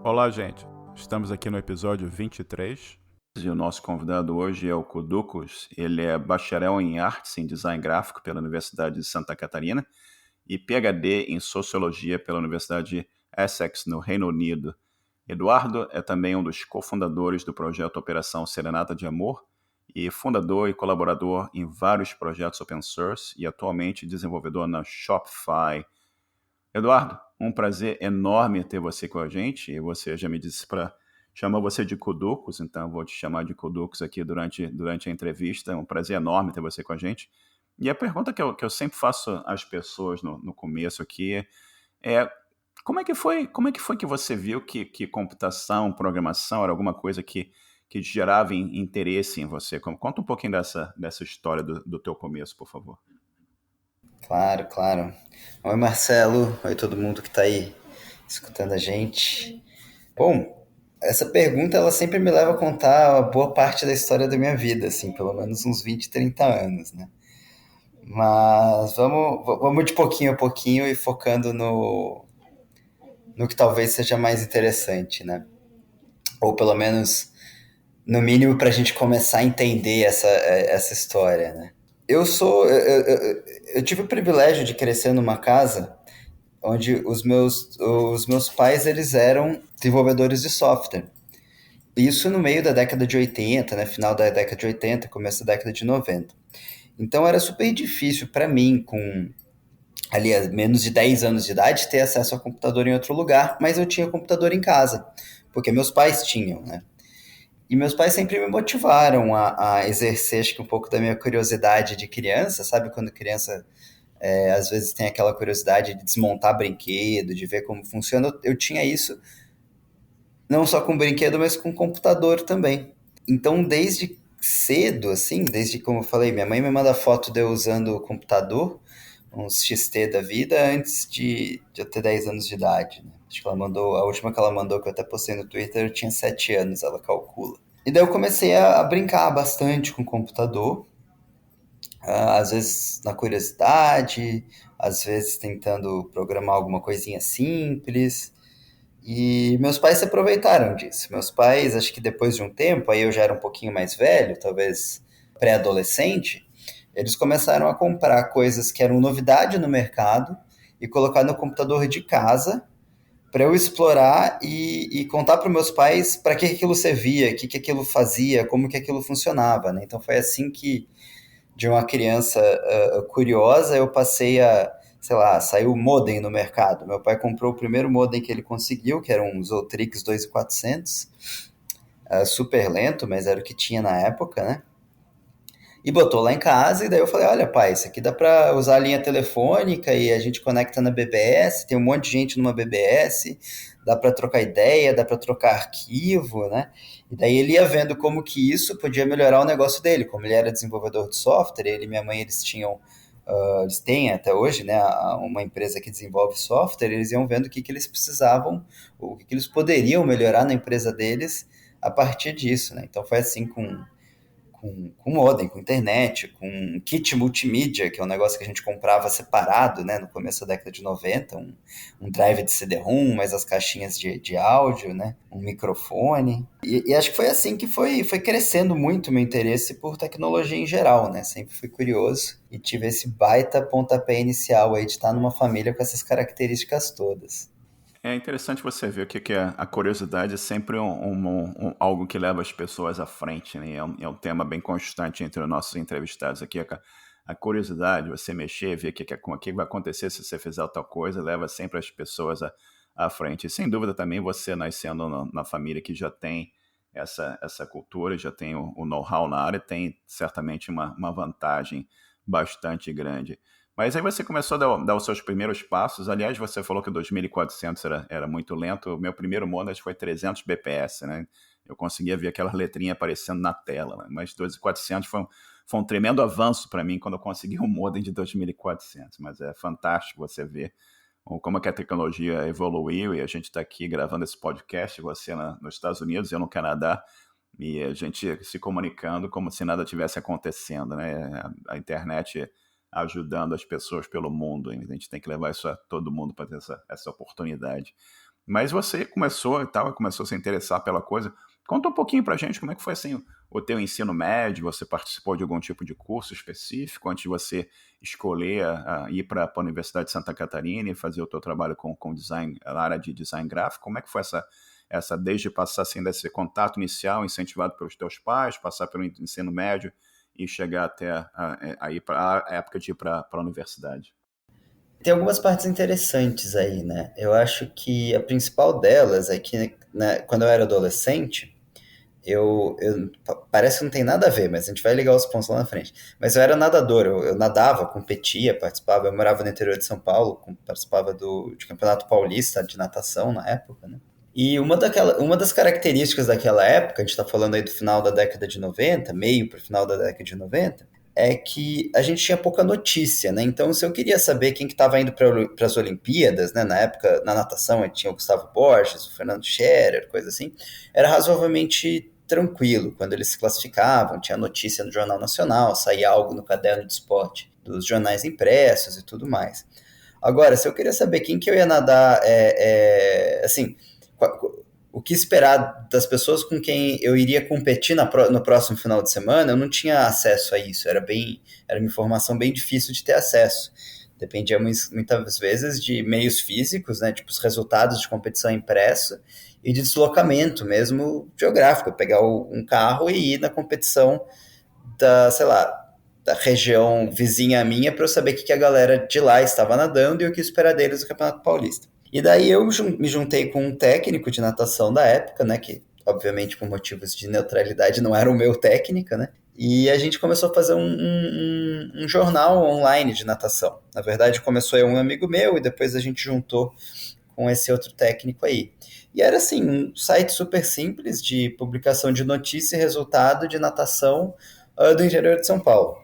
Olá, gente. Estamos aqui no episódio 23 e o nosso convidado hoje é o Kuducos. Ele é bacharel em artes em design gráfico pela Universidade de Santa Catarina e PhD em sociologia pela Universidade de Essex, no Reino Unido. Eduardo é também um dos cofundadores do projeto Operação Serenata de Amor e fundador e colaborador em vários projetos open source e atualmente desenvolvedor na Shopify. Eduardo, um prazer enorme ter você com a gente. E você já me disse para chamar você de Kuducos, então vou te chamar de Kuducos aqui durante a entrevista. É um prazer enorme ter você com a gente. E a pergunta que eu sempre faço às pessoas no começo aqui é como é que foi que você viu que computação, programação era alguma coisa que gerava interesse em você? Conta um pouquinho dessa história do teu começo, por favor. Claro, claro. Oi, Marcelo. Oi, todo mundo que está aí escutando a gente. Bom, essa pergunta ela sempre me leva a contar a boa parte da história da minha vida, assim, pelo menos uns 20, 30 anos, né? Mas vamos de pouquinho a pouquinho e focando no que talvez seja mais interessante, né? Ou pelo menos, no mínimo, para a gente começar a entender essa história, né? Eu tive o privilégio de crescer numa casa onde os meus pais eles eram desenvolvedores de software. Isso no meio da década de 80, né? Final da década de 80, começo da década de 90. Então era super difícil para mim, com ali menos de 10 anos de idade, ter acesso a computador em outro lugar, mas eu tinha computador em casa, porque meus pais tinham, né? E meus pais sempre me motivaram a exercer, acho que um pouco da minha curiosidade de criança, sabe? Quando criança às vezes tem aquela curiosidade de desmontar brinquedo, de ver como funciona. Eu tinha isso não só com brinquedo, mas com computador também. Então, desde cedo, assim, desde como eu falei, minha mãe me manda foto de eu usando o computador, uns XT da vida, antes de eu ter 10 anos de idade, né? Acho que ela mandou, a última que ela mandou, que eu até postei no Twitter, eu tinha 7 anos, ela calcula. E daí eu comecei a brincar bastante com o computador, às vezes na curiosidade, às vezes tentando programar alguma coisinha simples. E meus pais se aproveitaram disso. Meus pais, acho que depois de um tempo, aí eu já era um pouquinho mais velho, talvez pré-adolescente, eles começaram a comprar coisas que eram novidade no mercado e colocar no computador de casa para eu explorar e contar para meus pais para que aquilo servia, o que aquilo fazia, como que aquilo funcionava, né? Então foi assim que de uma criança curiosa, eu passei a, sei lá, saiu o modem no mercado. Meu pai comprou o primeiro modem que ele conseguiu, que era um Zotrix 2400, super lento, mas era o que tinha na época, né? E botou lá em casa, e daí eu falei, olha pai, isso aqui dá para usar a linha telefônica e a gente conecta na BBS, tem um monte de gente numa BBS, dá para trocar ideia, dá para trocar arquivo, né? E daí ele ia vendo como que isso podia melhorar o negócio dele, como ele era desenvolvedor de software, ele e minha mãe, eles tinham, eles têm até hoje, né, uma empresa que desenvolve software, eles iam vendo o que que eles precisavam, o que que eles poderiam melhorar na empresa deles a partir disso, né? Então foi assim com modem, com internet, com kit multimídia, que é um negócio que a gente comprava separado, né, no começo da década de 90, um drive de CD-ROM, mais as caixinhas de áudio, né, um microfone. E acho que foi assim que foi crescendo muito o meu interesse por tecnologia em geral, né, sempre fui curioso e tive esse baita pontapé inicial aí de estar numa família com essas características todas. É interessante você ver que a curiosidade é sempre algo que leva as pessoas à frente, né? É um tema bem constante entre os nossos entrevistados aqui. A curiosidade, você mexer, ver o que vai acontecer se você fizer tal coisa, leva sempre as pessoas à frente. E sem dúvida também você nascendo na família que já tem essa cultura, já tem o know-how na área, tem certamente uma vantagem bastante grande. Mas aí você começou a dar os seus primeiros passos. Aliás, você falou que 2400 era muito lento. O meu primeiro modem foi 300 bps, né? Eu conseguia ver aquela letrinha aparecendo na tela, né? Mas 2400 foi um tremendo avanço para mim quando eu consegui um modem de 2400. Mas é fantástico você ver como é que a tecnologia evoluiu e a gente está aqui gravando esse podcast, você nos Estados Unidos, eu no Canadá, e a gente se comunicando como se nada tivesse acontecendo, né? A internet ajudando as pessoas pelo mundo. A gente tem que levar isso a todo mundo para ter essa oportunidade. Mas você começou e tal, começou a se interessar pela coisa. Conta um pouquinho pra gente como é que foi assim o teu ensino médio, você participou de algum tipo de curso específico antes de você escolher ir para a Universidade de Santa Catarina e fazer o teu trabalho com design, na área de design gráfico? Como é que foi desde passar assim, desse contato inicial incentivado pelos teus pais, passar pelo ensino médio e chegar até aí para a época de ir para a universidade? Tem algumas partes interessantes aí, né? Eu acho que a principal delas é que, né, quando eu era adolescente, parece que não tem nada a ver, mas a gente vai ligar os pontos lá na frente. Mas eu era nadador, eu nadava, competia, participava, eu morava no interior de São Paulo, participava de Campeonato Paulista de natação na época, né? E uma das características daquela época, a gente está falando aí do final da década de 90, meio para o final da década de 90, é que a gente tinha pouca notícia, né? Então, se eu queria saber quem que estava indo para as Olimpíadas, né? Na época, na natação, tinha o Gustavo Borges, o Fernando Scherer, coisa assim, era razoavelmente tranquilo. Quando eles se classificavam, tinha notícia no Jornal Nacional, saía algo no caderno de esporte dos jornais impressos e tudo mais. Agora, se eu queria saber quem que eu ia nadar, assim, o que esperar das pessoas com quem eu iria competir no próximo final de semana, eu não tinha acesso a isso. Era uma informação bem difícil de ter acesso. Dependia muitas vezes de meios físicos, né, tipo os resultados de competição impressa e de deslocamento mesmo geográfico, pegar um carro e ir na competição sei lá, da região vizinha à minha para eu saber o que a galera de lá estava nadando e o que esperar deles no Campeonato Paulista. E daí eu me juntei com um técnico de natação da época, né, que obviamente por motivos de neutralidade não era o meu técnico, né, e a gente começou a fazer um jornal online de natação. Na verdade, começou um amigo meu e depois a gente juntou com esse outro técnico aí. E era assim, um site super simples de publicação de notícia e resultado de natação do interior de São Paulo,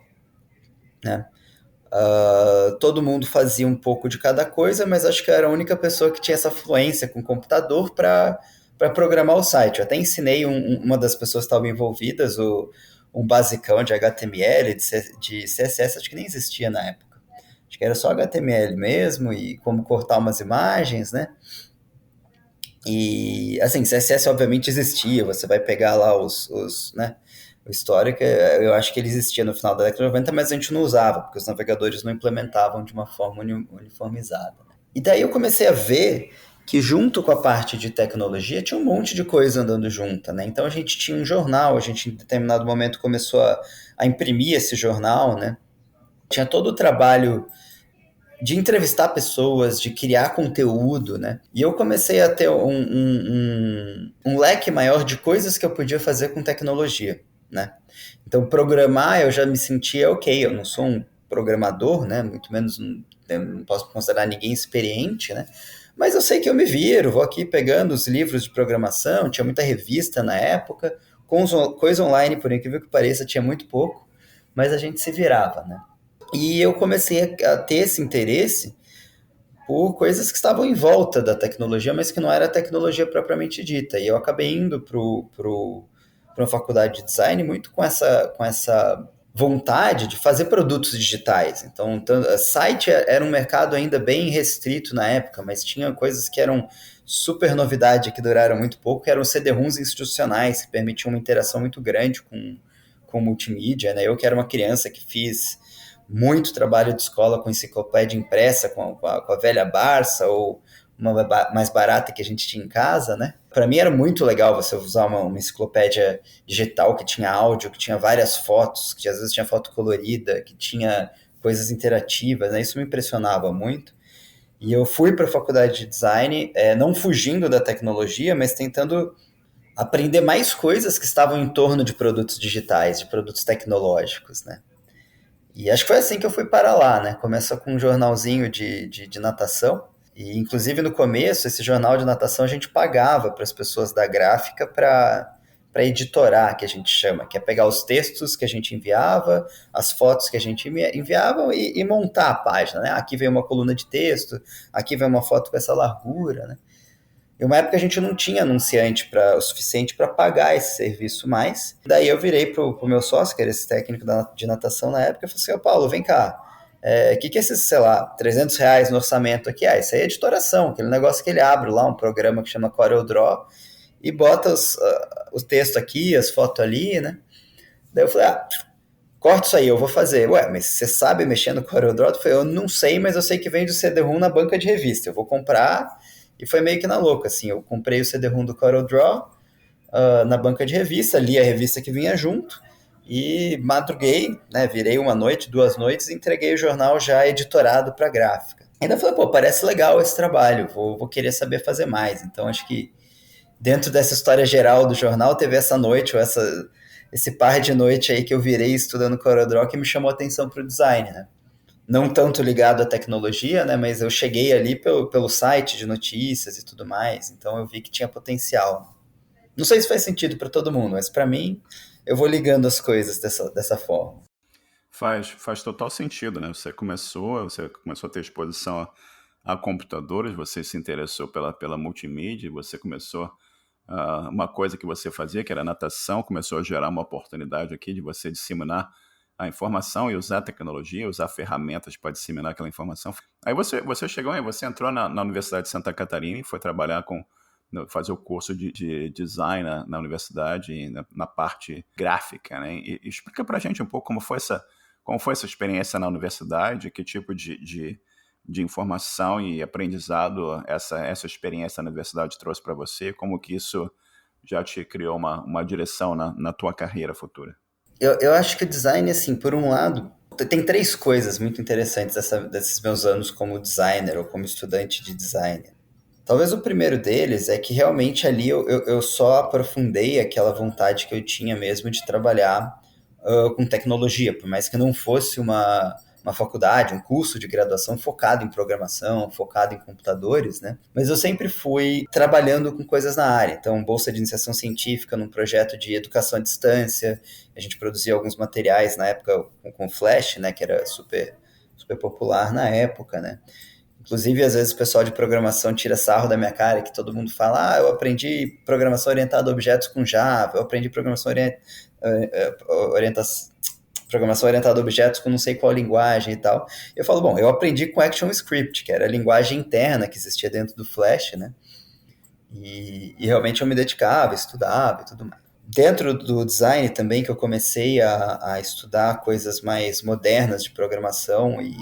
né? Todo mundo fazia um pouco de cada coisa, mas acho que eu era a única pessoa que tinha essa fluência com o computador para programar o site. Eu até ensinei uma das pessoas que estavam envolvidas um basicão de HTML, de CSS, acho que nem existia na época. Acho que era só HTML mesmo e como cortar umas imagens, né? E, assim, CSS obviamente existia, você vai pegar lá né? O histórico, eu acho que ele existia no final da década de 90, mas a gente não usava, porque os navegadores não implementavam de uma forma uniformizada. E daí eu comecei a ver que junto com a parte de tecnologia tinha um monte de coisa andando junta, né? Então a gente tinha um jornal, a gente em determinado momento começou a imprimir esse jornal, né? Tinha todo o trabalho de entrevistar pessoas, de criar conteúdo, né? E eu comecei a ter um leque maior de coisas que eu podia fazer com tecnologia, né? Então, programar, eu já me sentia ok, eu não sou um programador, né? Muito menos, eu não posso considerar ninguém experiente, né? Mas eu sei que eu me viro, vou aqui pegando os livros de programação, tinha muita revista na época, coisa online, por incrível que pareça, tinha muito pouco, mas a gente se virava, né? E eu comecei a ter esse interesse por coisas que estavam em volta da tecnologia, mas que não era a tecnologia propriamente dita. E eu acabei indo para uma faculdade de design muito com essa vontade de fazer produtos digitais. Então, site era um mercado ainda bem restrito na época, mas tinha coisas que eram super novidade, que duraram muito pouco, que eram CD-ROMs institucionais, que permitiam uma interação muito grande com multimídia, né? Eu que era uma criança que fiz muito trabalho de escola com enciclopédia impressa, com a velha Barça, ou uma mais barata que a gente tinha em casa, né? Para mim era muito legal você usar uma enciclopédia digital que tinha áudio, que tinha várias fotos, que às vezes tinha foto colorida, que tinha coisas interativas, né? Isso me impressionava muito. E eu fui para a faculdade de design, não fugindo da tecnologia, mas tentando aprender mais coisas que estavam em torno de produtos digitais, de produtos tecnológicos, né? E acho que foi assim que eu fui para lá, né? Começou com um jornalzinho de natação. E, inclusive, no começo, esse jornal de natação a gente pagava para as pessoas da gráfica para editorar, que a gente chama, que é pegar os textos que a gente enviava, as fotos que a gente enviava e montar a página, né? Aqui vem uma coluna de texto, aqui vem uma foto com essa largura, né? E uma época a gente não tinha anunciante o suficiente para pagar esse serviço mais. Daí eu virei pro meu sócio, que era esse técnico de natação na época, e falei assim, Paulo, vem cá, Que é esses, sei lá, R$ 300 no orçamento aqui? Isso aí é editoração, aquele negócio que ele abre lá, um programa que chama CorelDRAW, e bota os textos aqui, as fotos ali, né? Daí eu falei, corta isso aí, eu vou fazer. Ué, mas você sabe mexer no CorelDRAW? Eu falei, eu não sei, mas eu sei que vende o CD-ROM na banca de revista, eu vou comprar. E foi meio que na louca, assim, eu comprei o CD-ROM do CorelDRAW na banca de revista, li a revista que vinha junto, e madruguei, né, virei uma noite, 2 noites, e entreguei o jornal já editorado para gráfica. Ainda falei, pô, parece legal esse trabalho, vou querer saber fazer mais. Então acho que dentro dessa história geral do jornal, teve essa noite, ou esse par de noite aí que eu virei estudando CorelDRAW que me chamou a atenção para o design, né? Não tanto ligado à tecnologia, né? Mas eu cheguei ali pelo site de notícias e tudo mais, então eu vi que tinha potencial. Não sei se faz sentido para todo mundo, mas para mim, eu vou ligando as coisas dessa forma. Faz total sentido, né? Você começou a ter exposição a computadores, você se interessou pela multimídia, você começou uma coisa que você fazia, que era natação, começou a gerar uma oportunidade aqui de você disseminar a informação e usar a tecnologia, usar ferramentas para disseminar aquela informação. Aí você chegou aí, você entrou na Universidade de Santa Catarina e foi trabalhar fazer o curso de design na universidade, na parte gráfica, né? E explica para a gente um pouco como foi essa experiência na universidade, que tipo de informação e aprendizado essa experiência na universidade trouxe para você, como que isso já te criou uma direção na tua carreira futura? Eu acho que o design, assim, por um lado, tem 3 coisas muito interessantes desses meus anos como designer ou como estudante de design. Talvez o primeiro deles é que realmente ali eu só aprofundei aquela vontade que eu tinha mesmo de trabalhar com tecnologia, por mais que não fosse uma faculdade, um curso de graduação focado em programação, focado em computadores, né? Mas eu sempre fui trabalhando com coisas na área. Então, bolsa de iniciação científica num projeto de educação à distância, a gente produzia alguns materiais na época com Flash, né? Que era super, super popular na época, né? Inclusive, às vezes o pessoal de programação tira sarro da minha cara, que todo mundo fala, eu aprendi programação orientada a objetos com Java, eu aprendi programação orientada a objetos com não sei qual linguagem e tal. Eu falo, bom, eu aprendi com ActionScript, que era a linguagem interna que existia dentro do Flash, né? E realmente eu me dedicava, estudava e tudo mais. Dentro do design também, que eu comecei a estudar coisas mais modernas de programação e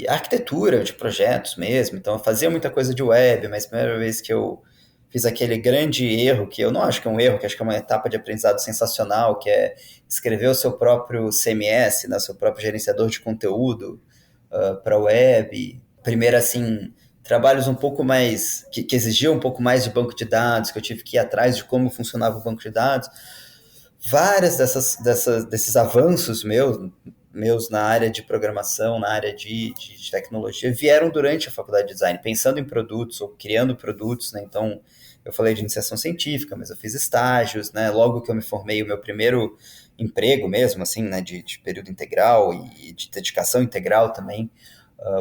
arquitetura de projetos mesmo. Então, eu fazia muita coisa de web, mas a primeira vez que eu fiz aquele grande erro, que eu não acho que é um erro, que acho que é uma etapa de aprendizado sensacional, que é escrever o seu próprio CMS, né, seu próprio gerenciador de conteúdo para web. Primeiro, assim, trabalhos um pouco mais, que exigiam um pouco mais de banco de dados, que eu tive que ir atrás de como funcionava o banco de dados. Várias desses avanços meus na área de programação, na área de tecnologia, vieram durante a faculdade de design, pensando em produtos ou criando produtos, né? Então, eu falei de iniciação científica, mas eu fiz estágios, né? Logo que eu me formei, o meu primeiro emprego mesmo, assim, né? De período integral e de dedicação integral também,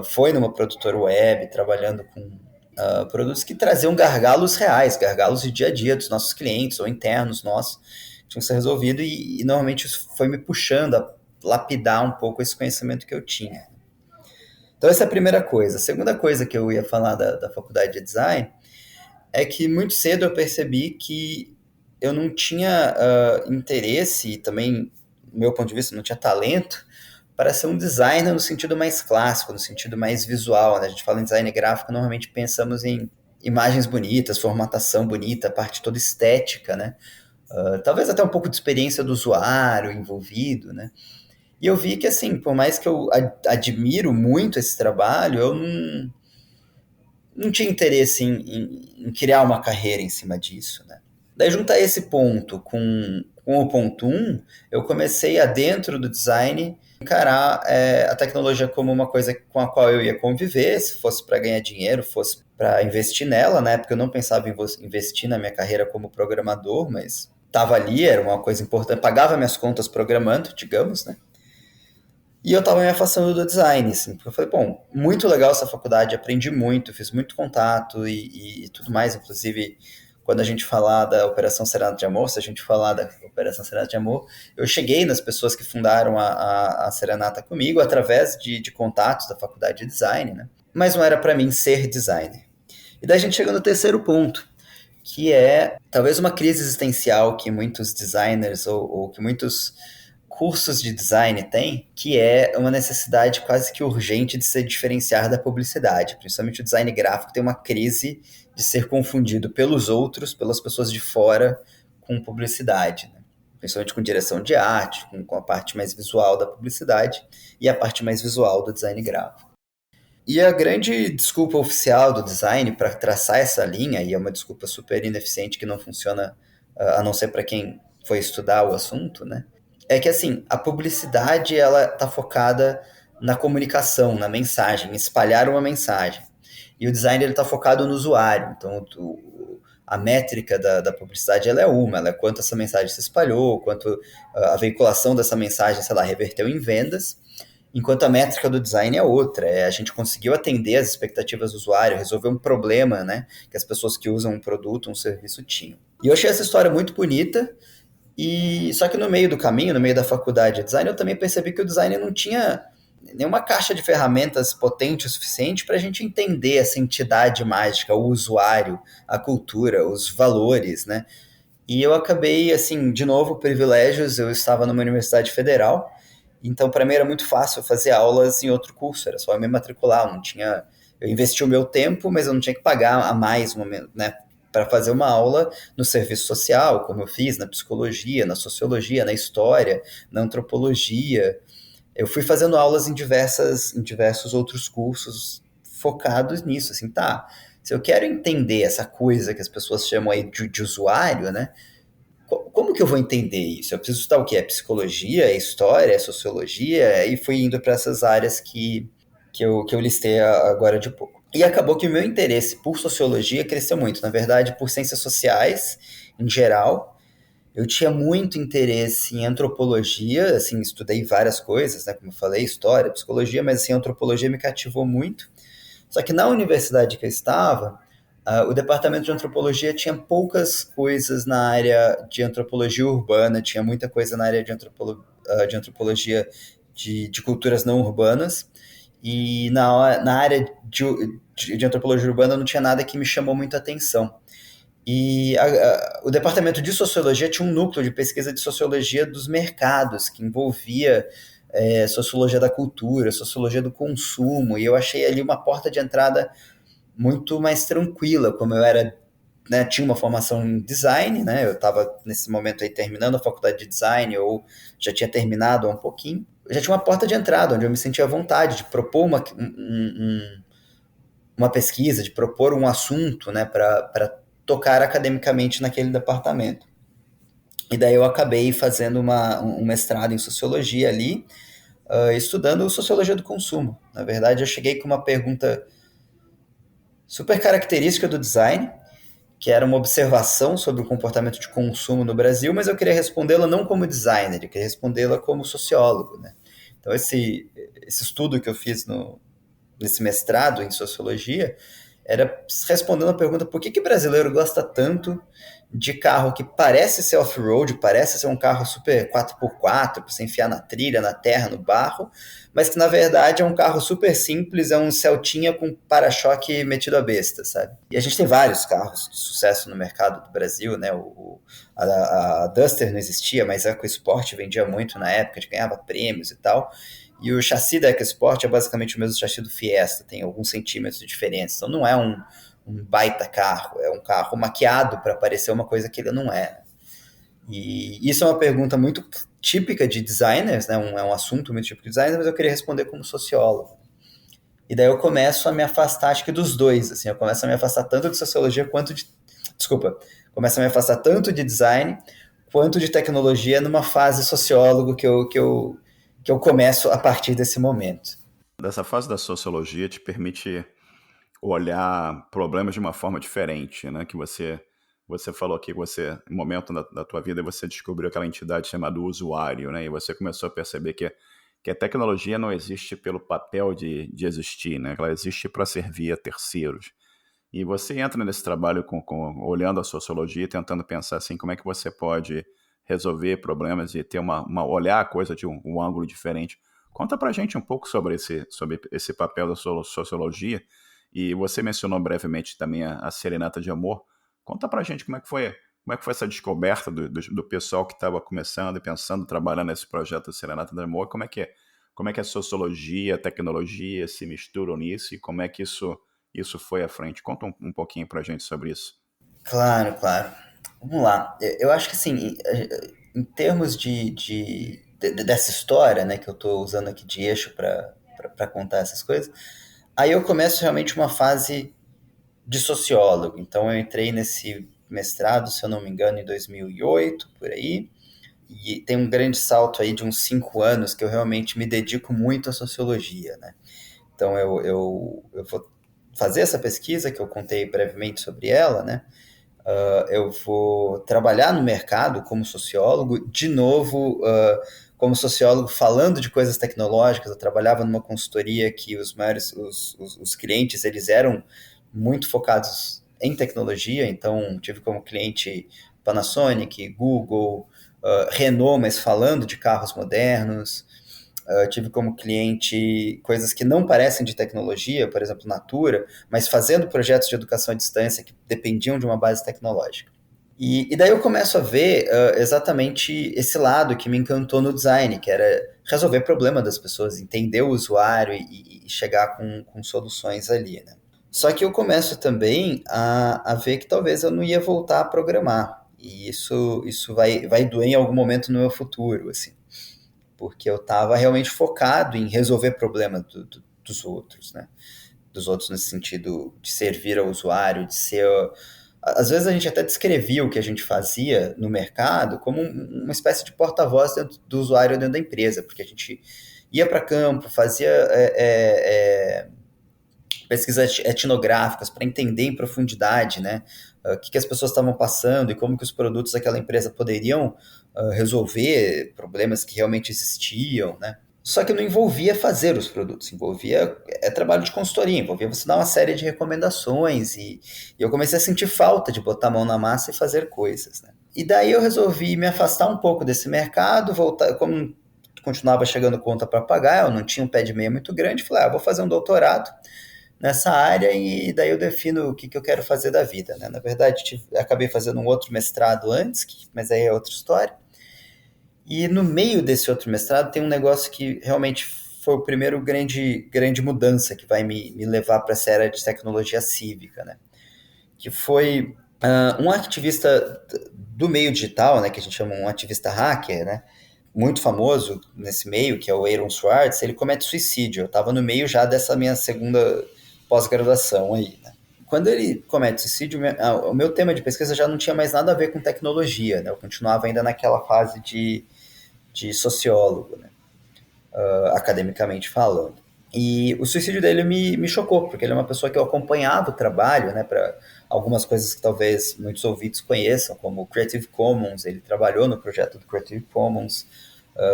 foi numa produtora web, trabalhando com produtos que traziam gargalos reais, gargalos de dia a dia dos nossos clientes ou internos nossos, que tinham que ser resolvidos, e normalmente isso foi me puxando a lapidar um pouco esse conhecimento que eu tinha. Então essa é a primeira coisa. A segunda coisa que eu ia falar da faculdade de design é que muito cedo eu percebi que eu não tinha interesse, e também, do meu ponto de vista, não tinha talento para ser um designer no sentido mais clássico, no sentido mais visual, né? A gente fala em design gráfico, normalmente pensamos em imagens bonitas, formatação bonita, a parte toda estética, né? Talvez até um pouco de experiência do usuário envolvido, né? E eu vi que, assim, por mais que eu admiro muito esse trabalho, eu não tinha interesse em criar uma carreira em cima disso, né? Daí, juntar esse ponto com o ponto 1, eu comecei a, dentro do design, encarar a tecnologia como uma coisa com a qual eu ia conviver, se fosse para ganhar dinheiro, fosse para investir nela, né? Porque eu não pensava em investir na minha carreira como programador, mas estava ali, era uma coisa importante, pagava minhas contas programando, digamos, né? E eu tava me afastando do design, assim, porque eu falei, bom, muito legal essa faculdade, aprendi muito, fiz muito contato e tudo mais, inclusive quando a gente falar da Operação Serenata de Amor, se a gente falar da Operação Serenata de Amor, eu cheguei nas pessoas que fundaram a Serenata comigo através de contatos da faculdade de design, né? Mas não era para mim ser designer. E daí a gente chega no terceiro ponto, que é talvez uma crise existencial que muitos designers ou que muitos cursos de design têm, que é uma necessidade quase que urgente de se diferenciar da publicidade. Principalmente o design gráfico tem uma crise de ser confundido pelos outros, pelas pessoas de fora, com publicidade, né? Principalmente com direção de arte, com a parte mais visual da publicidade e a parte mais visual do design gráfico. E a grande desculpa oficial do design para traçar essa linha, e é uma desculpa super ineficiente que não funciona a não ser para quem foi estudar o assunto, né? É que assim, a publicidade ela tá focada na comunicação, na mensagem, em espalhar uma mensagem. E o design ele tá focado no usuário. Então, a métrica da publicidade ela é quanto essa mensagem se espalhou, quanto a veiculação dessa mensagem, sei lá, reverteu em vendas. Enquanto a métrica do design é outra, a gente conseguiu atender as expectativas do usuário, resolver um problema, né, que as pessoas que usam um produto, um serviço tinham. E eu achei essa história muito bonita, e só que no meio do caminho, no meio da faculdade de design, eu também percebi que o design não tinha nenhuma caixa de ferramentas potente o suficiente para a gente entender essa entidade mágica, o usuário, a cultura, os valores, né? E eu acabei, assim, de novo, privilégios, eu estava numa universidade federal, então para mim era muito fácil fazer aulas em outro curso, era só eu me matricular, eu não tinha... Eu investi o meu tempo, mas eu não tinha que pagar a mais, né, para fazer uma aula no serviço social, como eu fiz na psicologia, na sociologia, na história, na antropologia. Eu fui fazendo aulas em diversos outros cursos focados nisso, assim, tá, se eu quero entender essa coisa que as pessoas chamam aí de usuário, né, como que eu vou entender isso? Eu preciso estudar o quê? É psicologia, é história, é sociologia? E fui indo para essas áreas que eu listei agora de pouco. E acabou que o meu interesse por sociologia cresceu muito. Na verdade, por ciências sociais, em geral. Eu tinha muito interesse em antropologia, assim, estudei várias coisas, né? Como eu falei, história, psicologia, mas assim, a antropologia me cativou muito. Só que na universidade que eu estava, o departamento de antropologia tinha poucas coisas na área de antropologia urbana, tinha muita coisa na área de antropologia de culturas não urbanas, e na área de antropologia urbana não tinha nada que me chamou muita atenção. E o departamento de sociologia tinha um núcleo de pesquisa de sociologia dos mercados, que envolvia sociologia da cultura, sociologia do consumo, e eu achei ali uma porta de entrada muito mais tranquila, como eu era, né, tinha uma formação em design, né, eu estava nesse momento aí terminando a faculdade de design, ou já tinha terminado há um pouquinho, eu já tinha uma porta de entrada, onde eu me sentia à vontade de propor uma pesquisa, de propor um assunto, né, para tocar academicamente naquele departamento. E daí eu acabei fazendo um mestrado em sociologia ali, estudando sociologia do consumo. Na verdade, eu cheguei com uma pergunta super característica do design, que era uma observação sobre o comportamento de consumo no Brasil, mas eu queria respondê-la não como designer, eu queria respondê-la como sociólogo, né? Então, esse estudo que eu fiz nesse mestrado em sociologia era respondendo a pergunta por que brasileiro gosta tanto de carro que parece ser off-road, parece ser um carro super 4x4, para você enfiar na trilha, na terra, no barro, mas que na verdade é um carro super simples, é um Celtinha com para-choque metido a besta, sabe? E a gente tem vários carros de sucesso no mercado do Brasil, né? A Duster não existia, mas a EcoSport vendia muito na época, a gente ganhava prêmios e tal. E o chassi da EcoSport é basicamente o mesmo chassi do Fiesta, tem alguns centímetros de diferença. Então não é um baita carro, é um carro maquiado para parecer uma coisa que ele não é. E isso é uma pergunta muito típica de designers, né? É um assunto muito típico de designers, mas eu queria responder como sociólogo. E daí eu começo a me afastar, acho que dos dois, assim, eu começo a me afastar tanto de sociologia quanto de... Desculpa, começo a me afastar tanto de design quanto de tecnologia numa fase sociólogo que eu começo a partir desse momento. Dessa fase da sociologia te permite olhar problemas de uma forma diferente, né? Que você falou aqui que você, no momento da tua vida, você descobriu aquela entidade chamada usuário, né? E você começou a perceber que a tecnologia não existe pelo papel de existir, né? Ela existe para servir a terceiros. E você entra nesse trabalho olhando a sociologia, tentando pensar assim, como é que você pode resolver problemas e ter olhar a coisa de um ângulo diferente. Conta pra gente um pouco sobre esse papel da sociologia. E você mencionou brevemente também a Serenata de Amor. Conta pra gente como é que foi essa descoberta do pessoal que estava começando e pensando, trabalhando nesse projeto da Serenata de Amor. Como é que a sociologia, a tecnologia se misturam nisso e como é que isso foi à frente? Conta um pouquinho pra gente sobre isso. Claro, claro. Vamos lá. Eu acho que assim, em termos dessa história, né, que eu estou usando aqui de eixo para contar essas coisas, aí eu começo realmente uma fase de sociólogo. Então eu entrei nesse mestrado, se eu não me engano, em 2008, por aí, e tem um grande salto aí de uns 5 anos que eu realmente me dedico muito à sociologia, né? Então eu vou fazer essa pesquisa que eu contei brevemente sobre ela, né? Eu vou trabalhar no mercado como sociólogo, de novo, como sociólogo falando de coisas tecnológicas. Eu trabalhava numa consultoria que os clientes, eles eram muito focados em tecnologia, então tive como cliente Panasonic, Google, Renault, mas falando de carros modernos. Tive como cliente coisas que não parecem de tecnologia, por exemplo, Natura, mas fazendo projetos de educação à distância que dependiam de uma base tecnológica. E daí eu começo a ver exatamente esse lado que me encantou no design, que era resolver problema das pessoas, entender o usuário e chegar com soluções ali, né? Só que eu começo também a ver que talvez eu não ia voltar a programar. E isso vai doer em algum momento no meu futuro, assim, porque eu estava realmente focado em resolver problemas dos outros, né? Dos outros nesse sentido de servir ao usuário, de ser... Às vezes a gente até descrevia o que a gente fazia no mercado como uma espécie de porta-voz do usuário dentro da empresa, porque a gente ia para campo, fazia pesquisas etnográficas para entender em profundidade, né, o que as pessoas estavam passando e como que os produtos daquela empresa poderiam resolver problemas que realmente existiam, né? Só que não envolvia fazer os produtos, envolvia trabalho de consultoria, envolvia você dar uma série de recomendações e eu comecei a sentir falta de botar a mão na massa e fazer coisas, né? E daí eu resolvi me afastar um pouco desse mercado, voltar, como continuava chegando conta para pagar, eu não tinha um pé de meia muito grande, falei, vou fazer um doutorado nessa área e daí eu defino o que eu quero fazer da vida, né? Na verdade, acabei fazendo um outro mestrado antes, mas aí é outra história. E no meio desse outro mestrado tem um negócio que realmente foi o primeiro grande mudança que vai me levar para essa área de tecnologia cívica, né? Que foi um ativista do meio digital, né? Que a gente chama um ativista hacker, né? Muito famoso nesse meio, que é o Aaron Swartz. Ele comete suicídio. Eu estava no meio já dessa minha segunda pós-graduação aí, né? Quando ele comete suicídio, o meu tema de pesquisa já não tinha mais nada a ver com tecnologia, né? Eu continuava ainda naquela fase de sociólogo, né? Academicamente falando. E o suicídio dele me chocou, porque ele é uma pessoa que eu acompanhava o trabalho, né, para algumas coisas que talvez muitos ouvintes conheçam, como o Creative Commons. Ele trabalhou no projeto do Creative Commons,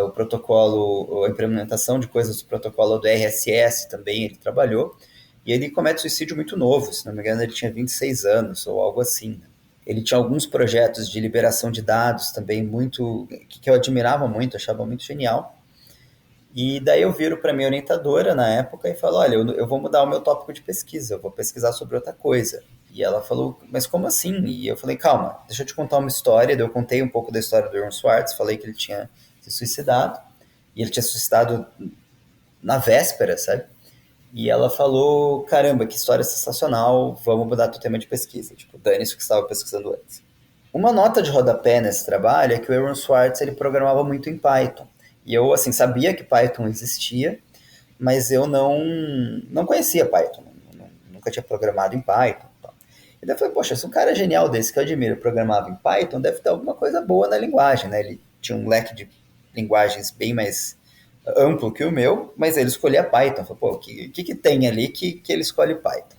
o protocolo, a implementação de coisas do protocolo do RSS também ele trabalhou, e ele comete suicídio muito novo, se não me engano ele tinha 26 anos ou algo assim, né? Ele tinha alguns projetos de liberação de dados também muito, que eu admirava muito, achava muito genial. E daí eu viro para minha orientadora na época e falo, olha, eu vou mudar o meu tópico de pesquisa, eu vou pesquisar sobre outra coisa. E ela falou, mas como assim? E eu falei, calma, deixa eu te contar uma história. Daí eu contei um pouco da história do Aaron Swartz, falei que ele tinha se suicidado, e ele tinha se suicidado na véspera, sabe? E ela falou, caramba, que história sensacional, vamos mudar teu tema de pesquisa. Tipo, dane-se o que você estava pesquisando antes. Uma nota de rodapé nesse trabalho é que o Aaron Swartz ele programava muito em Python. E eu, assim, sabia que Python existia, mas eu não conhecia Python. Nunca tinha programado em Python. E daí eu falei, poxa, se um cara genial desse que eu admiro programava em Python, deve ter alguma coisa boa na linguagem, né? Ele tinha um leque de linguagens bem mais amplo que o meu, mas ele escolhia Python. Eu falei, pô, o que tem ali que ele escolhe Python?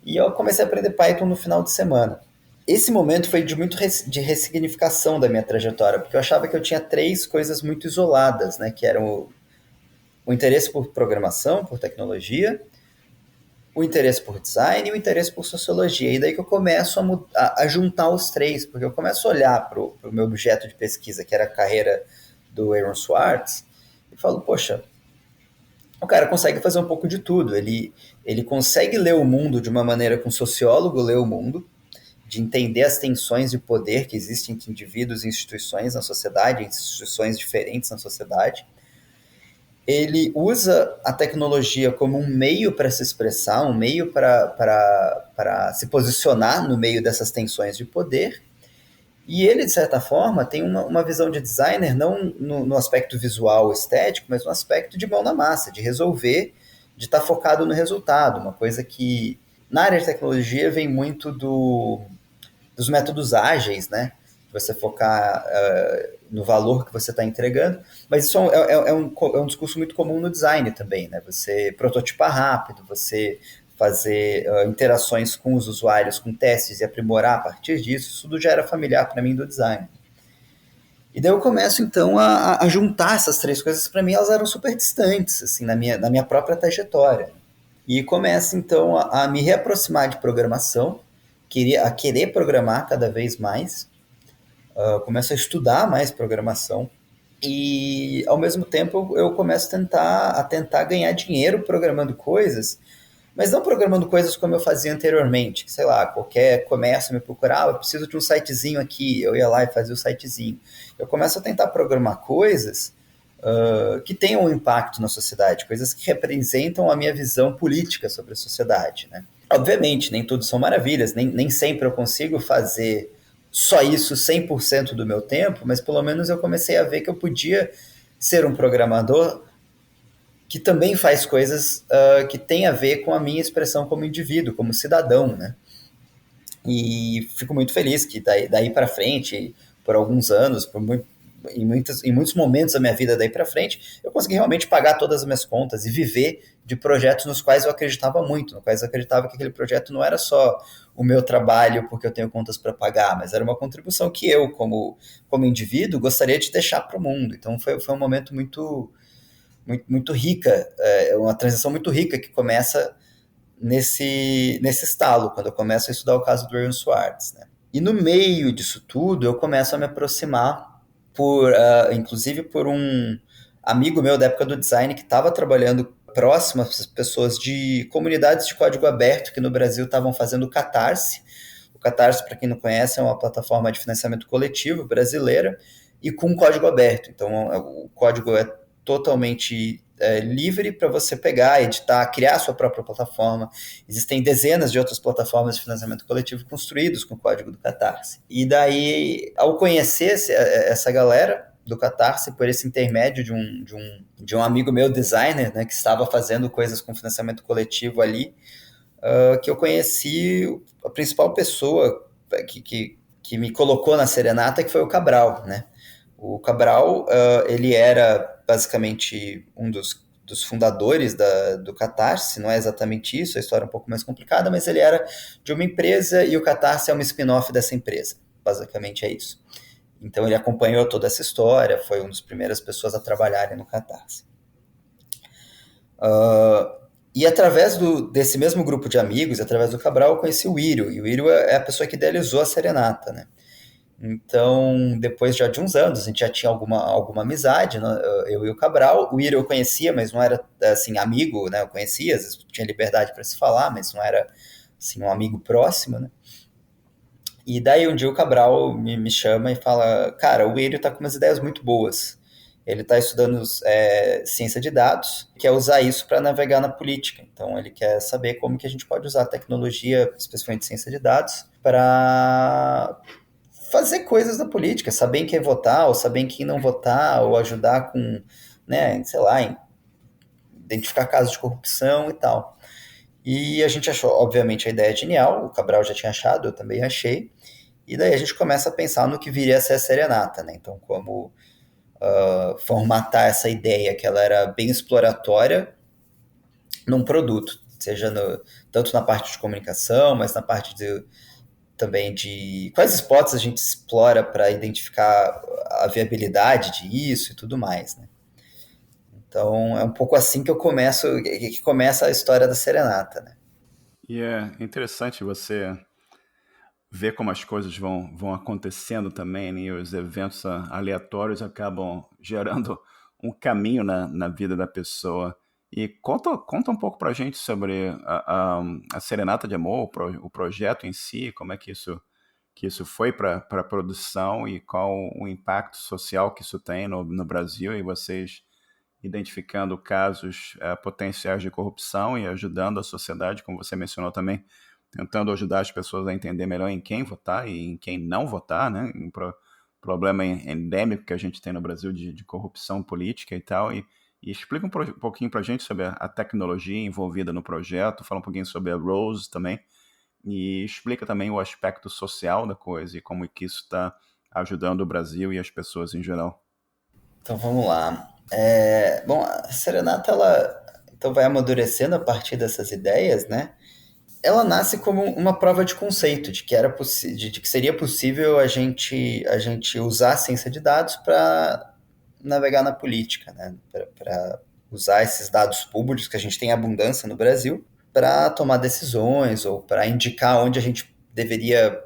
E eu comecei a aprender Python no final de semana. Esse momento foi de ressignificação da minha trajetória, porque eu achava que eu tinha três coisas muito isoladas, né? Que eram o interesse por programação, por tecnologia, o interesse por design e o interesse por sociologia. E daí que eu começo a juntar os três, porque eu começo a olhar para o meu objeto de pesquisa, que era a carreira do Aaron Swartz, e falo, poxa, o cara consegue fazer um pouco de tudo. Ele consegue ler o mundo de uma maneira que um sociólogo lê o mundo, de entender as tensões de poder que existem entre indivíduos e instituições na sociedade, instituições diferentes na sociedade. Ele usa a tecnologia como um meio para se expressar, um meio para se posicionar no meio dessas tensões de poder. E ele, de certa forma, tem uma visão de designer não no aspecto visual, estético, mas no aspecto de mão na massa, de resolver, de estar focado no resultado. Uma coisa que na área de tecnologia vem muito dos métodos ágeis, né? Você focar no valor que você está entregando, mas isso é um discurso muito comum no design também, né? Você prototipar rápido, você fazer interações com os usuários, com testes e aprimorar a partir disso, isso tudo já era familiar para mim do design. E daí eu começo então a juntar essas três coisas, para mim elas eram super distantes, assim, na minha própria trajetória. E começo então a me reaproximar de programação, a querer programar cada vez mais, começo a estudar mais programação e ao mesmo tempo eu começo a tentar ganhar dinheiro programando coisas, mas não programando coisas como eu fazia anteriormente, sei lá, qualquer comércio me procurava, eu preciso de um sitezinho aqui, eu ia lá e fazia o sitezinho. Eu começo a tentar programar coisas que tenham um impacto na sociedade, coisas que representam a minha visão política sobre a sociedade, né? Obviamente, nem tudo são maravilhas, nem sempre eu consigo fazer só isso 100% do meu tempo, mas pelo menos eu comecei a ver que eu podia ser um programador que também faz coisas que têm a ver com a minha expressão como indivíduo, como cidadão, né? E fico muito feliz que daí para frente, por alguns anos, em muitos momentos da minha vida daí para frente, eu consegui realmente pagar todas as minhas contas e viver de projetos nos quais eu acreditava muito, nos quais eu acreditava que aquele projeto não era só o meu trabalho porque eu tenho contas para pagar, mas era uma contribuição que eu, como indivíduo, gostaria de deixar para o mundo. Então foi um momento muito rica, uma transição muito rica que começa nesse estalo, quando eu começo a estudar o caso do Aaron Swartz, né? E no meio disso tudo, eu começo a me aproximar, inclusive por um amigo meu da época do design que estava trabalhando próximo às pessoas de comunidades de código aberto que no Brasil estavam fazendo o Catarse. O Catarse, para quem não conhece, é uma plataforma de financiamento coletivo brasileira e com código aberto. Então, o código é totalmente livre para você pegar, editar, criar a sua própria plataforma. Existem dezenas de outras plataformas de financiamento coletivo construídos com o código do Catarse. E daí, ao conhecer essa galera do Catarse, por esse intermédio de um amigo meu, designer, né, que estava fazendo coisas com financiamento coletivo ali, que eu conheci a principal pessoa que me colocou na Serenata, que foi o Cabral, né? O Cabral, ele era basicamente um dos fundadores do Catarse, não é exatamente isso, a história é um pouco mais complicada, mas ele era de uma empresa e o Catarse é uma spin-off dessa empresa, basicamente é isso. Então ele acompanhou toda essa história, foi uma das primeiras pessoas a trabalharem no Catarse. E através desse mesmo grupo de amigos, através do Cabral, eu conheci o Írio, e o Írio é a pessoa que idealizou a Serenata, né? Então, depois já de uns anos, a gente já tinha alguma amizade, né? Eu e o Cabral. O Írio eu conhecia, mas não era, assim, amigo, né? Eu conhecia, às vezes tinha liberdade para se falar, mas não era, assim, um amigo próximo, né? E daí um dia o Cabral me chama e fala, cara, o Írio tá com umas ideias muito boas. Ele está estudando ciência de dados, quer usar isso para navegar na política. Então, ele quer saber como que a gente pode usar a tecnologia, especialmente ciência de dados, para fazer coisas da política, saber em quem votar, ou saber em quem não votar, ou ajudar com, né, sei lá, identificar casos de corrupção e tal. E a gente achou, obviamente, a ideia genial, o Cabral já tinha achado, eu também achei, e daí a gente começa a pensar no que viria a ser a Serenata, né? Então, como formatar essa ideia que ela era bem exploratória num produto, seja tanto na parte de comunicação, mas na parte também de quais spots a gente explora para identificar a viabilidade disso e tudo mais, né? Então é um pouco assim que começa a história da Serenata, né? E é interessante você ver como as coisas vão acontecendo também, né? E os eventos aleatórios acabam gerando um caminho na vida da pessoa. E conta um pouco pra gente sobre a Serenata de Amor, o projeto em si, como é que isso foi para a produção e qual o impacto social que isso tem no Brasil e vocês identificando casos potenciais de corrupção e ajudando a sociedade, como você mencionou também, tentando ajudar as pessoas a entender melhor em quem votar e em quem não votar, né? Um problema endêmico que a gente tem no Brasil de corrupção política e tal. E explica um pouquinho para a gente sobre a tecnologia envolvida no projeto, fala um pouquinho sobre a Rose também, e explica também o aspecto social da coisa e como que isso está ajudando o Brasil e as pessoas em geral. Então vamos lá. Bom, a serenata ela então vai amadurecendo a partir dessas ideias, né? Ela nasce como uma prova de conceito de que de que seria possível a gente usar a ciência de dados para navegar na política, né? Para usar esses dados públicos que a gente tem abundância no Brasil para tomar decisões ou para indicar onde a gente deveria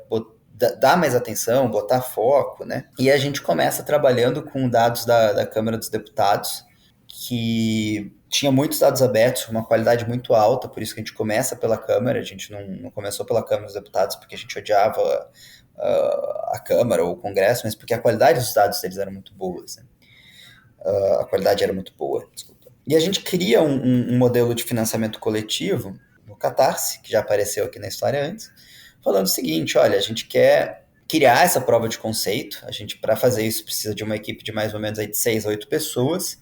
dar mais atenção, botar foco, né? E a gente começa trabalhando com dados da Câmara dos Deputados, que tinha muitos dados abertos, uma qualidade muito alta, por isso que a gente começa pela Câmara, a gente não começou pela Câmara dos Deputados porque a gente odiava a Câmara ou o Congresso, mas porque a qualidade dos dados deles era muito boa, assim. A qualidade era muito boa, desculpa. E a gente cria um modelo de financiamento coletivo no Catarse, que já apareceu aqui na história antes, falando o seguinte, olha, a gente quer criar essa prova de conceito, a gente, para fazer isso, precisa de uma equipe de mais ou menos aí de 6 a 8 pessoas,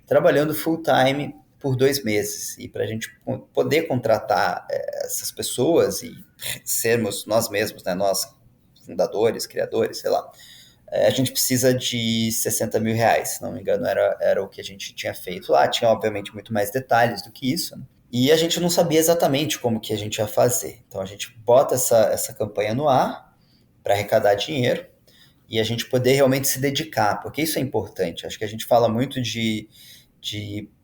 trabalhando full time por 2 meses. E para a gente poder contratar essas pessoas e sermos nós mesmos, né, nós fundadores, criadores, sei lá, a gente precisa de 60 mil reais, se não me engano, era o que a gente tinha feito lá. Tinha, obviamente, muito mais detalhes do que isso, né? E a gente não sabia exatamente como que a gente ia fazer. Então a gente bota essa campanha no ar para arrecadar dinheiro e a gente poder realmente se dedicar, porque isso é importante. Acho que a gente fala muito de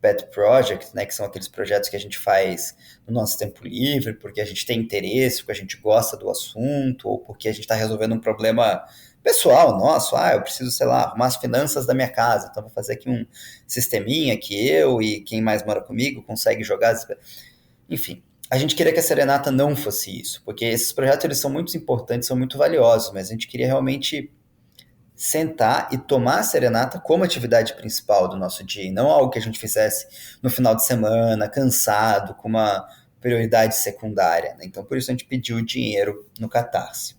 pet project, né, que são aqueles projetos que a gente faz no nosso tempo livre, porque a gente tem interesse, porque a gente gosta do assunto, ou porque a gente está resolvendo um problema pessoal nosso. Eu preciso, sei lá, arrumar as finanças da minha casa, então vou fazer aqui um sisteminha que eu e quem mais mora comigo consegue jogar. Enfim, a gente queria que a Serenata não fosse isso, porque esses projetos eles são muito importantes, são muito valiosos, mas a gente queria realmente sentar e tomar a serenata como atividade principal do nosso dia, e não algo que a gente fizesse no final de semana, cansado, com uma prioridade secundária, né? Então, por isso a gente pediu dinheiro no Catarse.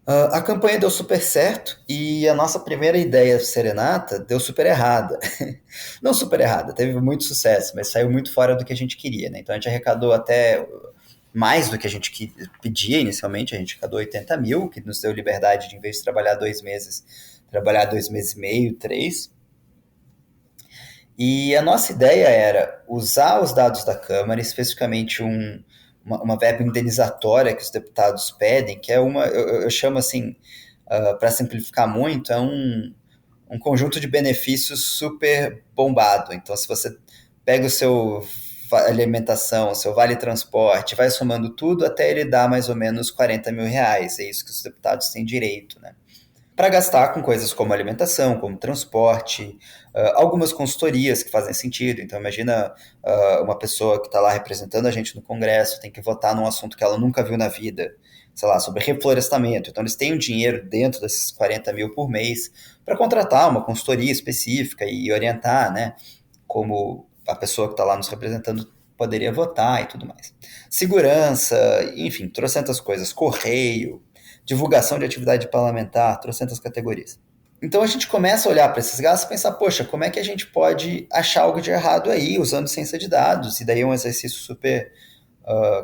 A campanha deu super certo e a nossa primeira ideia de serenata deu super errada. Não super errada, teve muito sucesso, mas saiu muito fora do que a gente queria, né? Então a gente arrecadou até mais do que a gente pedia inicialmente, a gente arrecadou 80 mil, que nos deu liberdade de, em vez de trabalhar 2 meses, trabalhar 2 meses e meio, 3. E a nossa ideia era usar os dados da Câmara, especificamente uma verba indenizatória que os deputados pedem, que é eu chamo assim, para simplificar muito, é um conjunto de benefícios super bombado. Então, se você pega o seu alimentação, o seu vale transporte, vai somando tudo até ele dar mais ou menos 40 mil reais. É isso que os deputados têm direito, né? Para gastar com coisas como alimentação, como transporte, algumas consultorias que fazem sentido. Então, imagina uma pessoa que está lá representando a gente no Congresso, tem que votar num assunto que ela nunca viu na vida, sei lá, sobre reflorestamento. Então, eles têm um dinheiro dentro desses 40 mil por mês para contratar uma consultoria específica e orientar, né, como a pessoa que está lá nos representando poderia votar e tudo mais. Segurança, enfim, trocentas coisas, correio, divulgação de atividade parlamentar, trocentas categorias. Então a gente começa a olhar para esses gastos e pensar, poxa, como é que a gente pode achar algo de errado aí usando ciência de dados? E daí é um exercício super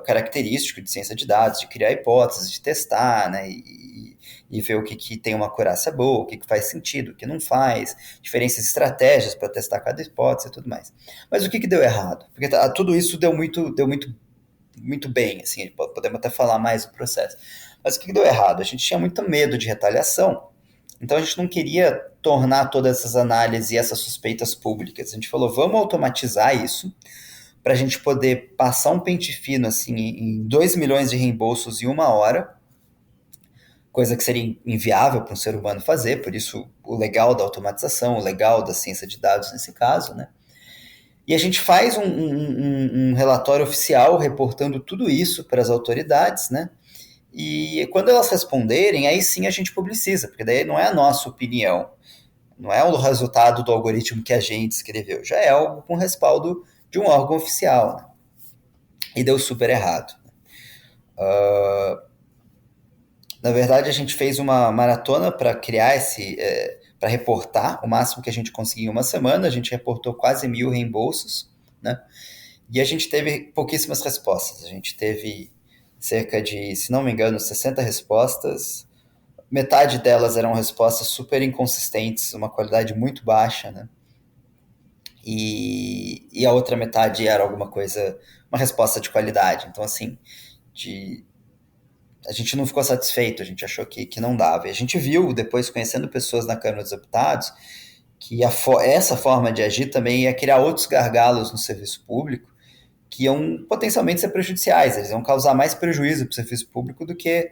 característico de ciência de dados, de criar hipóteses, de testar, né? E ver o que tem uma acurácia boa, o que faz sentido, o que não faz, diferentes estratégias para testar cada hipótese e tudo mais. Mas o que deu errado? Porque tudo isso muito bem, assim, podemos até falar mais do processo. Mas o que deu errado? A gente tinha muito medo de retaliação, então a gente não queria tornar todas essas análises e essas suspeitas públicas. A gente falou, vamos automatizar isso, para a gente poder passar um pente fino assim, em 2 milhões de reembolsos em 1 hora, coisa que seria inviável para um ser humano fazer, por isso o legal da automatização, o legal da ciência de dados nesse caso, né? E a gente faz um relatório oficial reportando tudo isso para as autoridades, né? E quando elas responderem, aí sim a gente publiciza, porque daí não é a nossa opinião, não é o resultado do algoritmo que a gente escreveu, já é algo com respaldo de um órgão oficial, né? E deu super errado. Na verdade, a gente fez uma maratona para criar para reportar o máximo que a gente conseguiu em uma semana. A gente reportou quase 1.000 reembolsos, né? E a gente teve pouquíssimas respostas. A gente teve cerca de, se não me engano, 60 respostas. Metade delas eram respostas super inconsistentes, uma qualidade muito baixa, né? E a outra metade era alguma coisa, uma resposta de qualidade. Então, assim, a gente não ficou satisfeito, a gente achou que não dava. E a gente viu, depois, conhecendo pessoas na Câmara dos Deputados, que essa forma de agir também ia criar outros gargalos no serviço público que iam potencialmente ser prejudiciais, eles iam causar mais prejuízo para o serviço público do que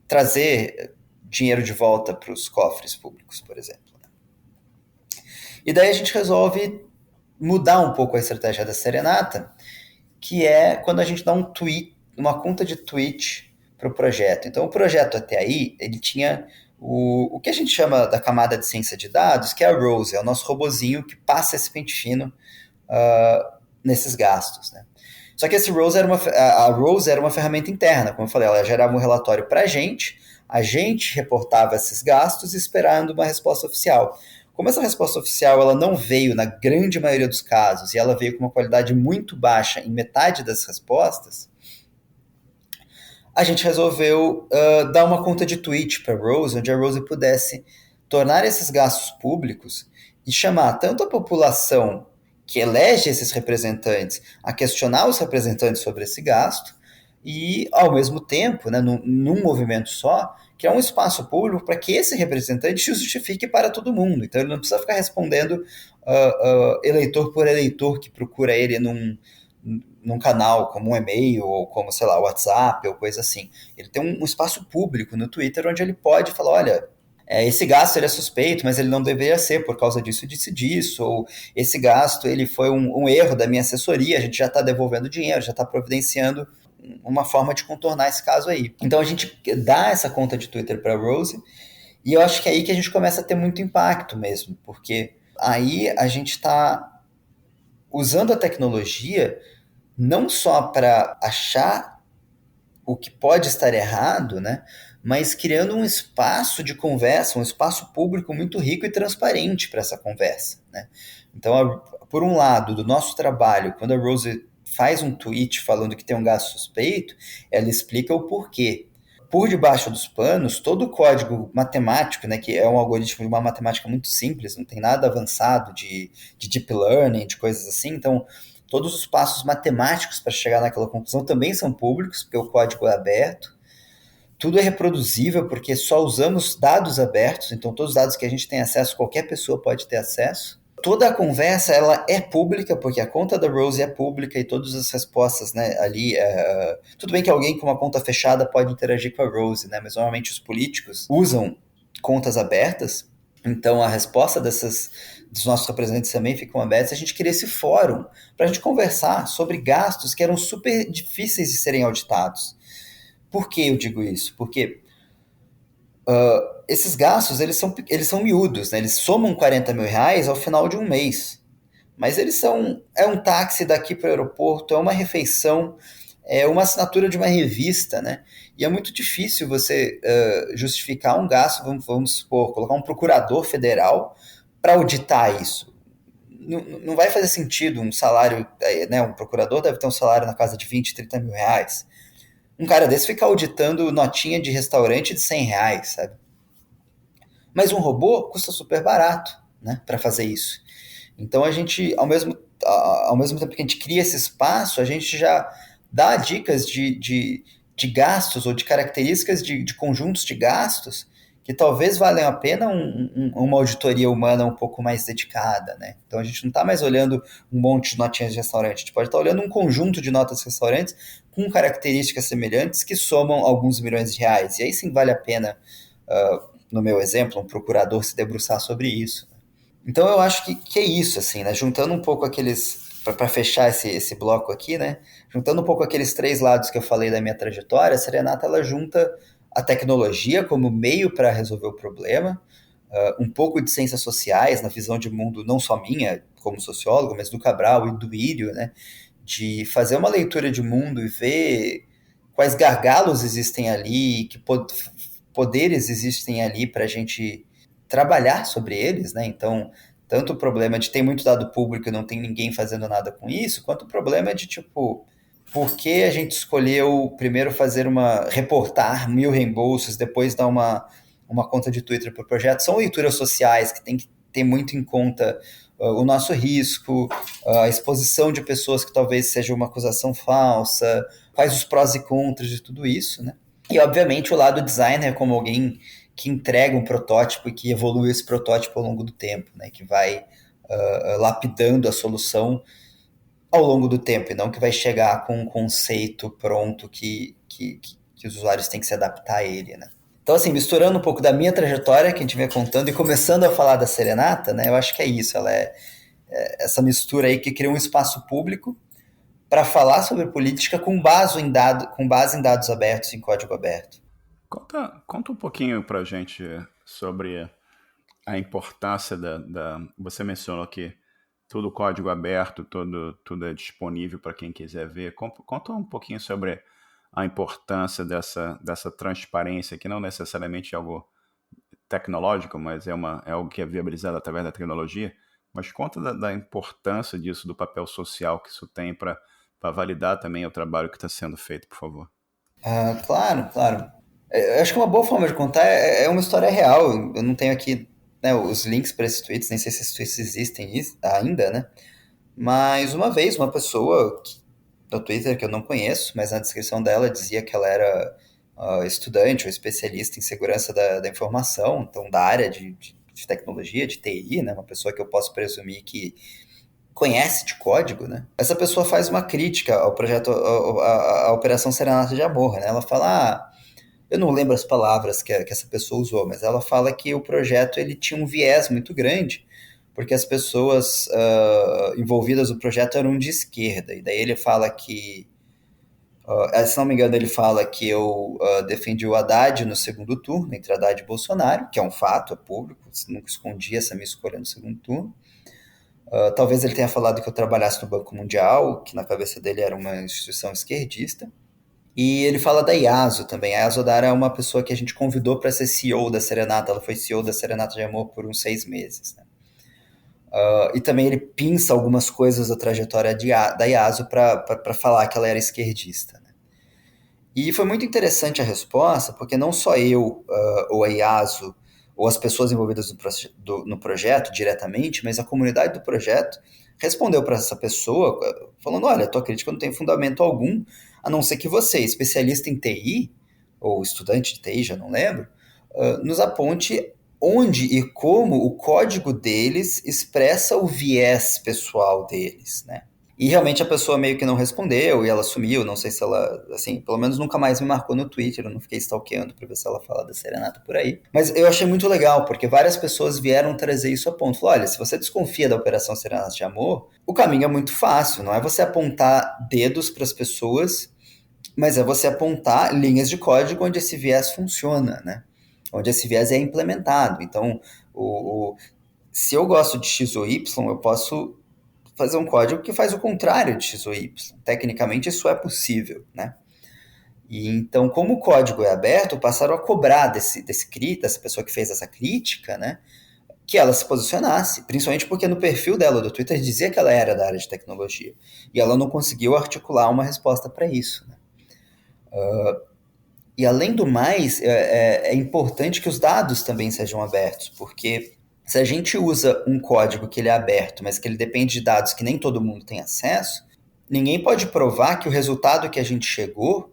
trazer dinheiro de volta para os cofres públicos, por exemplo. E daí a gente resolve mudar um pouco a estratégia da Serenata, que é quando a gente dá um tweet, uma conta de tweet para o projeto. Então, o projeto até aí, ele tinha o que a gente chama da camada de ciência de dados, que é a Rose, é o nosso robozinho que passa esse pente fino nesses gastos, né? Só que esse Rose a Rose era uma ferramenta interna, como eu falei, ela gerava um relatório para a gente reportava esses gastos esperando uma resposta oficial. Como essa resposta oficial ela não veio na grande maioria dos casos e ela veio com uma qualidade muito baixa em metade das respostas, a gente resolveu dar uma conta de tweet para a Rose, onde a Rose pudesse tornar esses gastos públicos e chamar tanto a população que elege esses representantes a questionar os representantes sobre esse gasto e, ao mesmo tempo, né, num movimento só, criar um espaço público para que esse representante justifique para todo mundo. Então, ele não precisa ficar respondendo eleitor por eleitor que procura ele num canal, como um e-mail, ou como, sei lá, WhatsApp, ou coisa assim. Ele tem um espaço público no Twitter onde ele pode falar, olha, esse gasto ele é suspeito, mas ele não deveria ser por causa disso, disso, ou esse gasto ele foi um erro da minha assessoria, a gente já está devolvendo dinheiro, já está providenciando uma forma de contornar esse caso aí. Então a gente dá essa conta de Twitter para a Rose, e eu acho que é aí que a gente começa a ter muito impacto mesmo, porque aí a gente está usando a tecnologia não só para achar o que pode estar errado, né, mas criando um espaço de conversa, um espaço público muito rico e transparente para essa conversa, né? Então, por um lado, do nosso trabalho, quando a Rose faz um tweet falando que tem um gasto suspeito, ela explica o porquê. Por debaixo dos panos, todo o código matemático, né, que é um algoritmo de uma matemática muito simples, não tem nada avançado de deep learning, de coisas assim, então todos os passos matemáticos para chegar naquela conclusão também são públicos, porque o código é aberto. Tudo é reproduzível, porque só usamos dados abertos, então todos os dados que a gente tem acesso, qualquer pessoa pode ter acesso. Toda a conversa ela é pública, porque a conta da Rose é pública e todas as respostas, né, ali... tudo bem que alguém com uma conta fechada pode interagir com a Rose, né, mas normalmente os políticos usam contas abertas, então a resposta dos nossos representantes também ficam abertas. A gente queria esse fórum para a gente conversar sobre gastos que eram super difíceis de serem auditados. Por que eu digo isso? Porque esses gastos eles são miúdos, né? Eles somam 40 mil reais ao final de um mês. Mas eles é um táxi daqui para o aeroporto, é uma refeição, é uma assinatura de uma revista, né? E é muito difícil você justificar um gasto, vamos supor, colocar um procurador federal para auditar isso. Não vai fazer sentido um salário, né? Um procurador deve ter um salário na casa de 20, 30 mil reais. Um cara desse fica auditando notinha de restaurante de 100 reais, sabe? Mas um robô custa super barato, né, para fazer isso. Então a gente, ao mesmo tempo que a gente cria esse espaço, a gente já dá dicas de gastos ou de características de conjuntos de gastos que talvez valham a pena uma auditoria humana um pouco mais dedicada, né? Então a gente não está mais olhando um monte de notinhas de restaurante, a gente pode estar olhando um conjunto de notas de restaurantes com características semelhantes que somam alguns milhões de reais. E aí sim vale a pena, no meu exemplo, um procurador se debruçar sobre isso. Então eu acho que é isso, assim, né? Juntando um pouco aqueles. Para fechar esse bloco aqui, né? Juntando um pouco aqueles três lados que eu falei da minha trajetória, a Serenata ela junta a tecnologia como meio para resolver o problema, um pouco de ciências sociais, na visão de mundo não só minha, como sociólogo, mas do Cabral e do Írio, né? De fazer uma leitura de mundo e ver quais gargalos existem ali, que poderes existem ali para a gente trabalhar sobre eles, né? Então, tanto o problema de ter muito dado público e não tem ninguém fazendo nada com isso, quanto o problema de, tipo, por que a gente escolheu primeiro reportar 1.000 reembolsos, depois dar uma conta de Twitter para o projeto? São leituras sociais que tem que ter muito em conta o nosso risco, a exposição de pessoas que talvez seja uma acusação falsa, quais os prós e contras de tudo isso, né? E, obviamente, o lado designer como alguém que entrega um protótipo e que evolui esse protótipo ao longo do tempo, né? Que vai lapidando a solução ao longo do tempo, e não que vai chegar com um conceito pronto que os usuários têm que se adaptar a ele, né? Então, assim, misturando um pouco da minha trajetória, que a gente vem contando, e começando a falar da Serenata, né? Eu acho que é isso, ela é essa mistura aí que cria um espaço público para falar sobre política com base em dados abertos, em código aberto. Conta um pouquinho para a gente sobre a importância Você mencionou que tudo código aberto, tudo é disponível para quem quiser ver. Conta um pouquinho sobre a importância dessa transparência, que não necessariamente é algo tecnológico, mas é algo que é viabilizado através da tecnologia. Mas conta da importância disso, do papel social que isso tem para validar também o trabalho que está sendo feito, por favor. Claro, claro. Eu acho que uma boa forma de contar é uma história real. Eu não tenho aqui, né, os links para esses tweets, nem sei se esses tweets existem ainda, né? Mas uma vez, uma pessoa no Twitter que eu não conheço, mas na descrição dela dizia que ela era estudante ou especialista em segurança da informação, então da área de tecnologia, de TI, né? Uma pessoa que eu posso presumir que conhece de código, né? Essa pessoa faz uma crítica ao projeto, à Operação Serenata de Amor, né? Ela fala, eu não lembro as palavras que essa pessoa usou, mas ela fala que o projeto ele tinha um viés muito grande, porque as pessoas envolvidas no projeto eram de esquerda. E daí ele fala que, se não me engano, ele fala que eu defendi o Haddad no segundo turno, entre Haddad e Bolsonaro, que é um fato, é público, nunca escondi essa minha escolha no segundo turno. Talvez ele tenha falado que eu trabalhasse no Banco Mundial, que na cabeça dele era uma instituição esquerdista. E ele fala da Yasu também. A Yasu Odara é uma pessoa que a gente convidou para ser CEO da Serenata. Ela foi CEO da Serenata de Amor por uns 6 meses. Né? E também ele pinça algumas coisas da trajetória da Yasu para falar que ela era esquerdista. Né? E foi muito interessante a resposta, porque não só eu, ou a Yasu, ou as pessoas envolvidas no projeto diretamente, mas a comunidade do projeto respondeu para essa pessoa falando, olha, a tua crítica não tem fundamento algum, a não ser que você, especialista em TI, ou estudante de TI, já não lembro, nos aponte onde e como o código deles expressa o viés pessoal deles, né? E realmente a pessoa meio que não respondeu e ela sumiu, não sei se ela, assim, pelo menos nunca mais me marcou no Twitter, eu não fiquei stalkeando pra ver se ela fala da Serenata por aí. Mas eu achei muito legal, porque várias pessoas vieram trazer isso a ponto. Falou, olha, se você desconfia da Operação Serenata de Amor, o caminho é muito fácil, não é você apontar dedos para as pessoas, mas é você apontar linhas de código onde esse viés funciona, né? Onde esse viés é implementado. Então, se eu gosto de X ou Y, eu posso fazer um código que faz o contrário de X ou Y. Tecnicamente, isso é possível, né? E então, como o código é aberto, passaram a cobrar dessa pessoa que fez essa crítica, né? Que ela se posicionasse, principalmente porque no perfil dela do Twitter dizia que ela era da área de tecnologia. E ela não conseguiu articular uma resposta para isso, né? E além do mais, é importante que os dados também sejam abertos, porque se a gente usa um código que ele é aberto, mas que ele depende de dados que nem todo mundo tem acesso, ninguém pode provar que o resultado que a gente chegou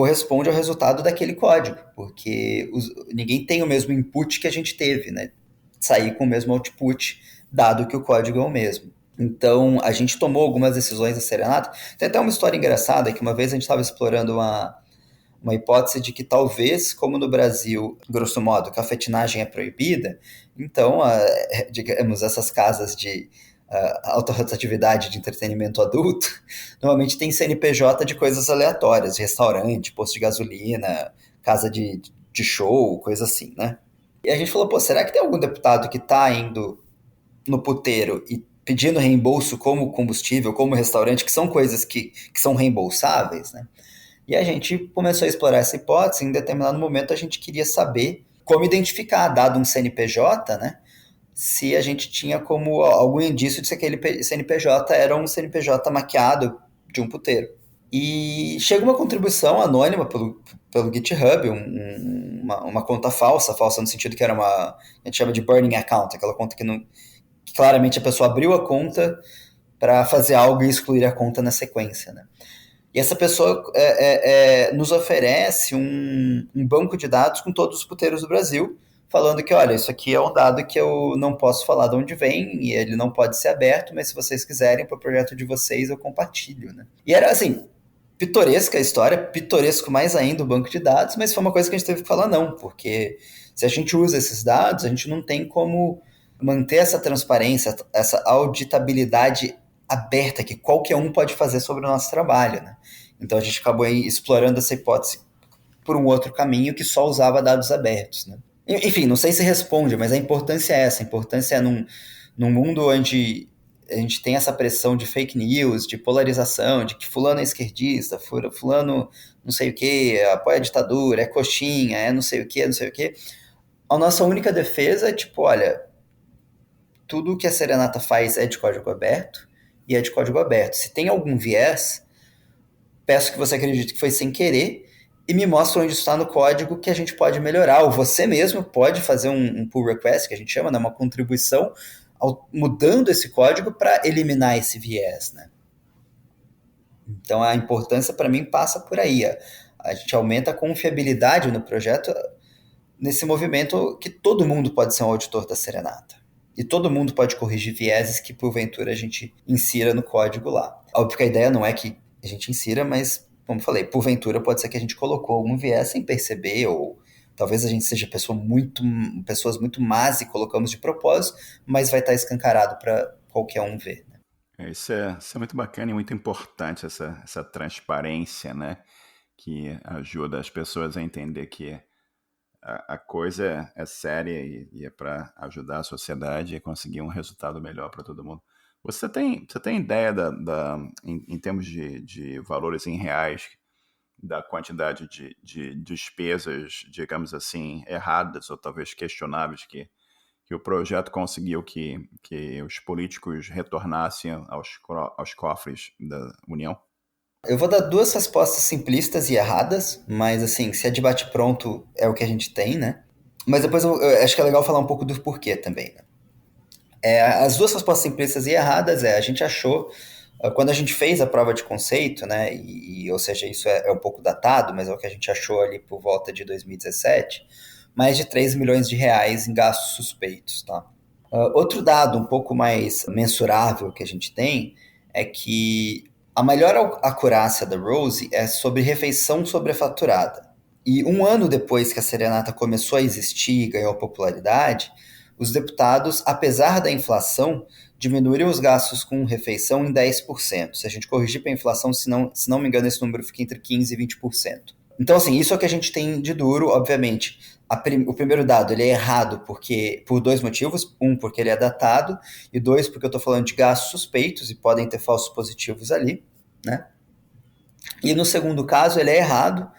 corresponde ao resultado daquele código, porque ninguém tem o mesmo input que a gente teve, né? Sair com o mesmo output, dado que o código é o mesmo. Então, a gente tomou algumas decisões na Serenata. Tem até uma história engraçada, que uma vez a gente estava explorando uma hipótese de que talvez, como no Brasil, grosso modo, cafetinagem é proibida, então, digamos, essas casas de alta rotatividade de entretenimento adulto, normalmente tem CNPJ de coisas aleatórias, de restaurante, posto de gasolina, casa de show, coisa assim, né? E a gente falou, pô, será que tem algum deputado que está indo no puteiro e pedindo reembolso como combustível, como restaurante, que são coisas que são reembolsáveis, né? E a gente começou a explorar essa hipótese. Em determinado momento, a gente queria saber como identificar, dado um CNPJ, né? Se a gente tinha como algum indício de que aquele CNPJ era um CNPJ maquiado de um puteiro. E chega uma contribuição anônima pelo GitHub, uma conta falsa no sentido que era a gente chama de burning account, aquela conta que claramente a pessoa abriu a conta para fazer algo e excluir a conta na sequência, né? E essa pessoa nos oferece um banco de dados com todos os puteiros do Brasil, falando que, olha, isso aqui é um dado que eu não posso falar de onde vem, e ele não pode ser aberto, mas se vocês quiserem, para o projeto de vocês, eu compartilho, né? E era, assim, pitoresca a história, pitoresco mais ainda o banco de dados, mas foi uma coisa que a gente teve que falar não, porque se a gente usa esses dados, a gente não tem como manter essa transparência, essa auditabilidade aberta que qualquer um pode fazer sobre o nosso trabalho, né? Então a gente acabou explorando essa hipótese por um outro caminho que só usava dados abertos, né? Enfim, não sei se responde, mas a importância é essa. A importância é num mundo onde a gente tem essa pressão de fake news, de polarização, de que fulano é esquerdista, fulano não sei o que, apoia a ditadura, é coxinha, é não sei o que, não sei o que. A nossa única defesa é tipo, olha, tudo que a Serenata faz é de código aberto e é de código aberto. Se tem algum viés, peço que você acredite que foi sem querer e me mostre onde está no código que a gente pode melhorar. Ou você mesmo pode fazer um pull request, que a gente chama, né, uma contribuição, mudando esse código para eliminar esse viés, né? Então a importância para mim passa por aí. A gente aumenta a confiabilidade no projeto nesse movimento que todo mundo pode ser um auditor da Serenata. E todo mundo pode corrigir vieses que porventura a gente insira no código lá. Óbvio que a ideia não é que a gente insira, mas, como falei, porventura pode ser que a gente colocou algum viés sem perceber, ou talvez a gente seja pessoas muito más e colocamos de propósito, mas vai estar escancarado para qualquer um ver, né? Isso é muito bacana e muito importante, essa transparência, né? Que ajuda as pessoas a entender que a coisa é séria e é para ajudar a sociedade e conseguir um resultado melhor para todo mundo. Você tem ideia em termos de valores em reais, da quantidade de despesas, digamos assim, erradas ou talvez questionáveis que o projeto conseguiu que os políticos retornassem aos cofres da União? Eu vou dar duas respostas simplistas e erradas, mas assim, se é de bate-pronto é o que a gente tem, né? Mas depois eu acho que é legal falar um pouco do porquê também, né? As duas respostas simplistas e erradas a gente achou, quando a gente fez a prova de conceito, né, ou seja, isso é um pouco datado, mas é o que a gente achou ali por volta de 2017, mais de 3 milhões de reais em gastos suspeitos, tá? Outro dado um pouco mais mensurável que a gente tem é que a maior acurácia da Rose é sobre refeição sobrefaturada. E um ano depois que a Serenata começou a existir e ganhou popularidade, os deputados, apesar da inflação, diminuíram os gastos com refeição em 10%. Se a gente corrigir para a inflação, se não me engano, esse número fica entre 15% e 20%. Então, assim, isso é o que a gente tem de duro, obviamente. O primeiro dado ele é errado por dois motivos. Um, porque ele é datado, e dois, porque eu estou falando de gastos suspeitos e podem ter falsos positivos ali, né? E no segundo caso, ele é errado,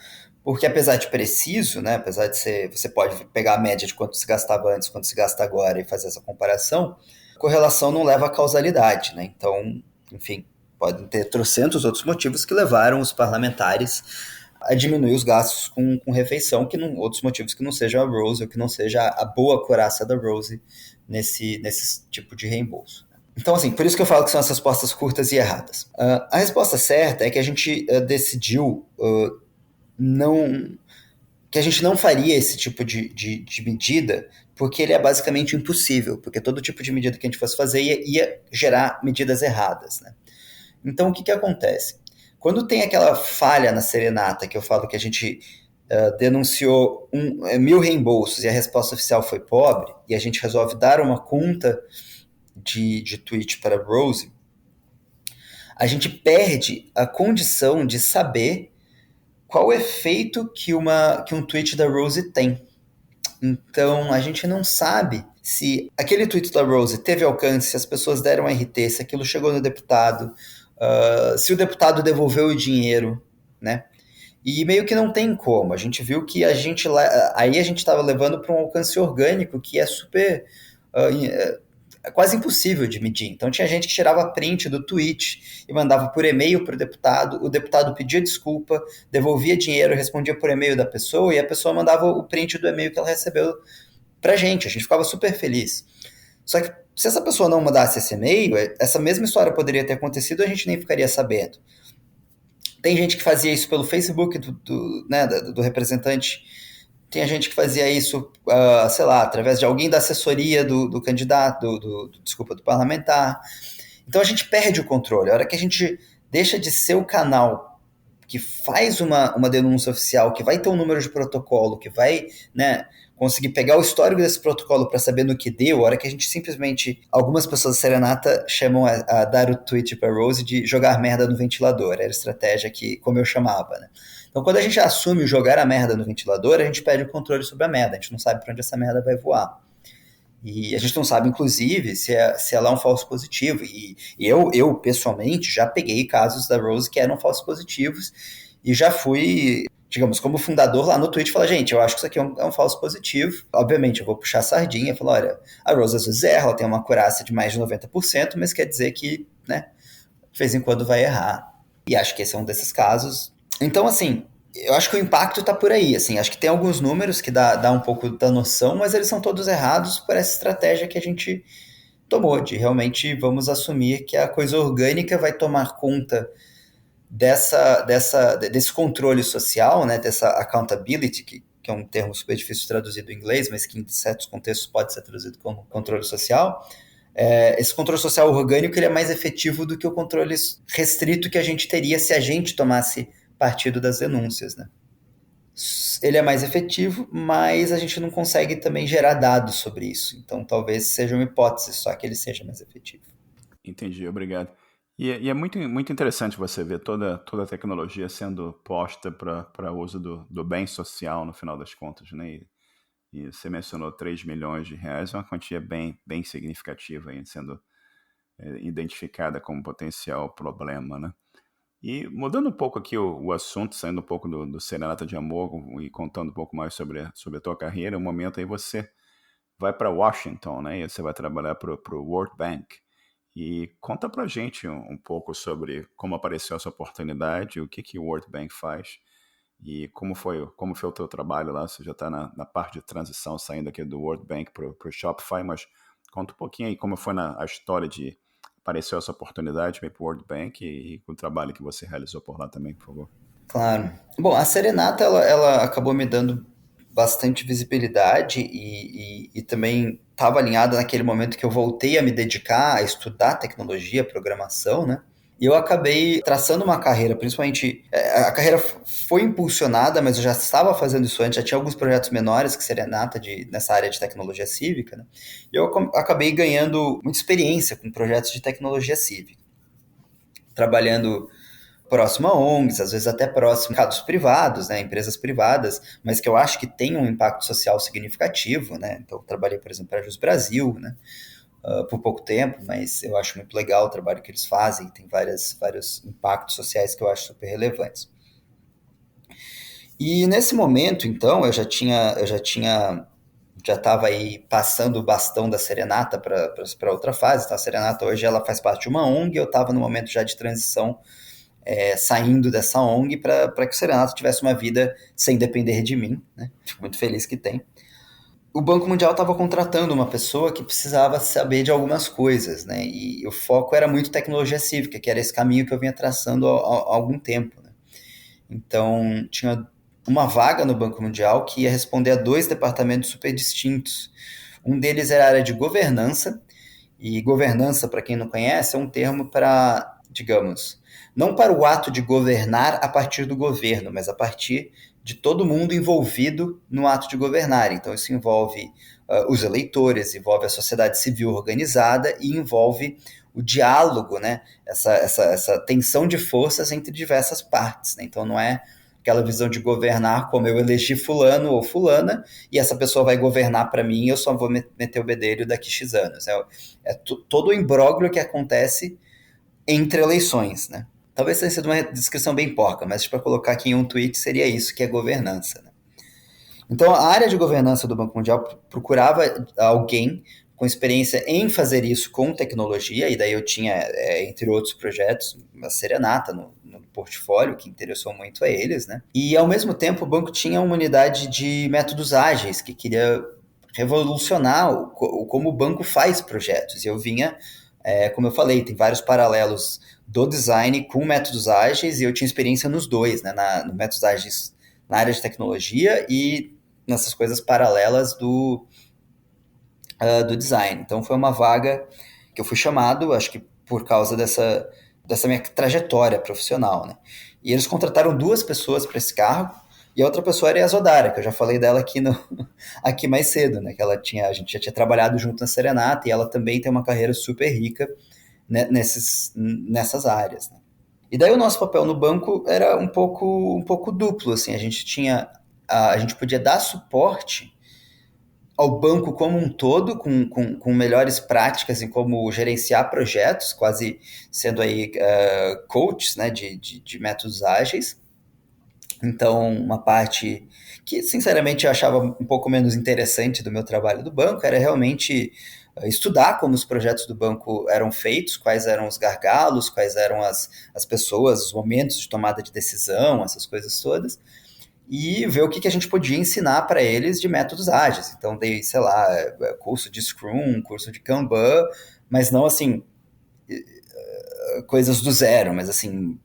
porque apesar de preciso, né, apesar de você pode pegar a média de quanto se gastava antes, quanto se gasta agora e fazer essa comparação, correlação não leva à causalidade, né? Então, enfim, podem ter trocentos outros motivos que levaram os parlamentares a diminuir os gastos com refeição, outros motivos que não sejam a Rose ou que não seja a boa coraça da Rose nesse tipo de reembolso. Então, assim, por isso que eu falo que são as respostas curtas e erradas. A resposta certa é que a gente decidiu não que a gente não faria esse tipo de medida, porque ele é basicamente impossível, porque todo tipo de medida que a gente fosse fazer ia gerar medidas erradas, né? Então, o que acontece? Quando tem aquela falha na serenata, que eu falo que a gente denunciou 1.000 reembolsos e a resposta oficial foi pobre, e a gente resolve dar uma conta de tweet para a Rose, a gente perde a condição de saber qual o efeito que um tweet da Rose tem. Então, a gente não sabe se aquele tweet da Rose teve alcance, se as pessoas deram RT, se aquilo chegou no deputado, se o deputado devolveu o dinheiro, né? E meio que não tem como. A gente viu que aí a gente estava levando para um alcance orgânico que é super é quase impossível de medir. Então tinha gente que tirava print do tweet e mandava por e-mail para o deputado pedia desculpa, devolvia dinheiro, respondia por e-mail da pessoa e a pessoa mandava o print do e-mail que ela recebeu para a gente ficava super feliz. Só que se essa pessoa não mandasse esse e-mail, essa mesma história poderia ter acontecido e a gente nem ficaria sabendo. Tem gente que fazia isso pelo Facebook do representante. Tem gente que fazia isso, sei lá, através de alguém da assessoria do candidato, desculpa, do parlamentar. Então a gente perde o controle. A hora que a gente deixa de ser o canal que faz uma denúncia oficial, que vai ter um número de protocolo, que vai, né, conseguir pegar o histórico desse protocolo para saber no que deu, a hora que a gente simplesmente... Algumas pessoas da Serenata chamam a dar o tweet para Rose de jogar merda no ventilador. Era a estratégia que, como eu chamava, né? Então, quando a gente assume jogar a merda no ventilador, a gente perde o controle sobre a merda. A gente não sabe para onde essa merda vai voar. E a gente não sabe, inclusive, se ela é um falso positivo. E eu, pessoalmente, já peguei casos da Rose que eram falsos positivos e já fui, digamos, como fundador lá no Twitch, falar, gente, eu acho que isso aqui é um falso positivo. Obviamente, eu vou puxar a sardinha e falar, olha, a Rose às vezes erra, ela tem uma acurácia de mais de 90%, mas quer dizer que, né, de vez em quando vai errar. E acho que esse é um desses casos. Então, assim, eu acho que o impacto tá por aí, assim, acho que tem alguns números que dá um pouco da noção, mas eles são todos errados por essa estratégia que a gente tomou, de realmente vamos assumir que a coisa orgânica vai tomar conta desse controle social, né, dessa accountability, que é um termo super difícil de traduzir do inglês, mas que em certos contextos pode ser traduzido como controle social. Esse controle social orgânico ele é mais efetivo do que o controle restrito que a gente teria se a gente tomasse partido das denúncias, né? Ele é mais efetivo, mas a gente não consegue também gerar dados sobre isso. Então, talvez seja uma hipótese só que ele seja mais efetivo. Entendi, obrigado. E é muito, muito interessante você ver toda a tecnologia sendo posta para uso do bem social, no final das contas, né? E você mencionou 3 milhões de reais, é uma quantia bem significativa aí, sendo identificada como potencial problema, né? E mudando um pouco aqui o assunto, saindo um pouco do Serenata de Amor e contando um pouco mais sobre a tua carreira, um momento aí você vai para Washington, né? E você vai trabalhar para o World Bank. E conta pra gente um pouco sobre como apareceu essa oportunidade, o que o World Bank faz e como foi o teu trabalho lá. Você já está na parte de transição, saindo aqui do World Bank para o Shopify, mas conta um pouquinho aí como foi a história de apareceu essa oportunidade para o World Bank e o trabalho que você realizou por lá também, por favor. Claro. Bom, a Serenata ela acabou me dando bastante visibilidade e também estava alinhada naquele momento que eu voltei a me dedicar a estudar tecnologia, programação, né? E eu acabei traçando uma carreira, principalmente. A carreira foi impulsionada, mas eu já estava fazendo isso antes, já tinha alguns projetos menores que Serenata nessa área de tecnologia cívica, né? E eu acabei ganhando muita experiência com projetos de tecnologia cívica, trabalhando próximo a ONGs, às vezes até próximo a mercados privados, né, empresas privadas, mas que eu acho que tem um impacto social significativo, né? Então, eu trabalhei, por exemplo, para a Jus Brasil, né, por pouco tempo, mas eu acho muito legal o trabalho que eles fazem, tem vários impactos sociais que eu acho super relevantes. E nesse momento, então, eu já estava aí passando o bastão da Serenata para outra fase. Então, a Serenata hoje ela faz parte de uma ONG, eu estava no momento já de transição saindo dessa ONG para que o Serenata tivesse uma vida sem depender de mim, né? Fico muito feliz que tem. O Banco Mundial estava contratando uma pessoa que precisava saber de algumas coisas, né? E o foco era muito tecnologia cívica, que era esse caminho que eu vinha traçando há algum tempo, né? Então, tinha uma vaga no Banco Mundial que ia responder a dois departamentos super distintos. Um deles era a área de governança, e governança, para quem não conhece, é um termo para, digamos, não para o ato de governar a partir do governo, mas a partir de todo mundo envolvido no ato de governar. Então, isso envolve os eleitores, envolve a sociedade civil organizada e envolve o diálogo, né? Essa tensão de forças entre diversas partes. Né? Então, não é aquela visão de governar como eu elegi fulano ou fulana e essa pessoa vai governar para mim e eu só vou meter o bedelho daqui X anos. Todo o imbróglio que acontece entre eleições, né? Talvez tenha sido uma descrição bem porca, mas para colocar aqui em um tweet seria isso que é governança. Né? Então a área de governança do Banco Mundial procurava alguém com experiência em fazer isso com tecnologia, e daí eu tinha, entre outros projetos, a Serenata no portfólio, que interessou muito a eles, né? E ao mesmo tempo o banco tinha uma unidade de métodos ágeis, que queria revolucionar como o banco faz projetos. E eu vinha, como eu falei, tem vários paralelos do design com métodos ágeis, e eu tinha experiência nos dois, né? No métodos ágeis na área de tecnologia e nessas coisas paralelas do design. Então foi uma vaga que eu fui chamado, acho que por causa dessa minha trajetória profissional, né? E eles contrataram duas pessoas para esse cargo, e a outra pessoa era a Yasodara, que eu já falei dela aqui mais cedo, né? Que a gente já tinha trabalhado junto na Serenata, e ela também tem uma carreira super rica, né, nessas áreas. Né? E daí o nosso papel no banco era um pouco duplo, assim, a gente podia dar suporte ao banco como um todo, com melhores práticas em como gerenciar projetos, quase sendo aí coaches, né, de métodos ágeis. Então, uma parte que, sinceramente, eu achava um pouco menos interessante do meu trabalho do banco era realmente estudar como os projetos do banco eram feitos, quais eram os gargalos, quais eram as pessoas, os momentos de tomada de decisão, essas coisas todas e ver o que a gente podia ensinar para eles de métodos ágeis. Então, dei, sei lá, curso de Scrum, curso de Kanban, mas não assim, coisas do zero, mas assim,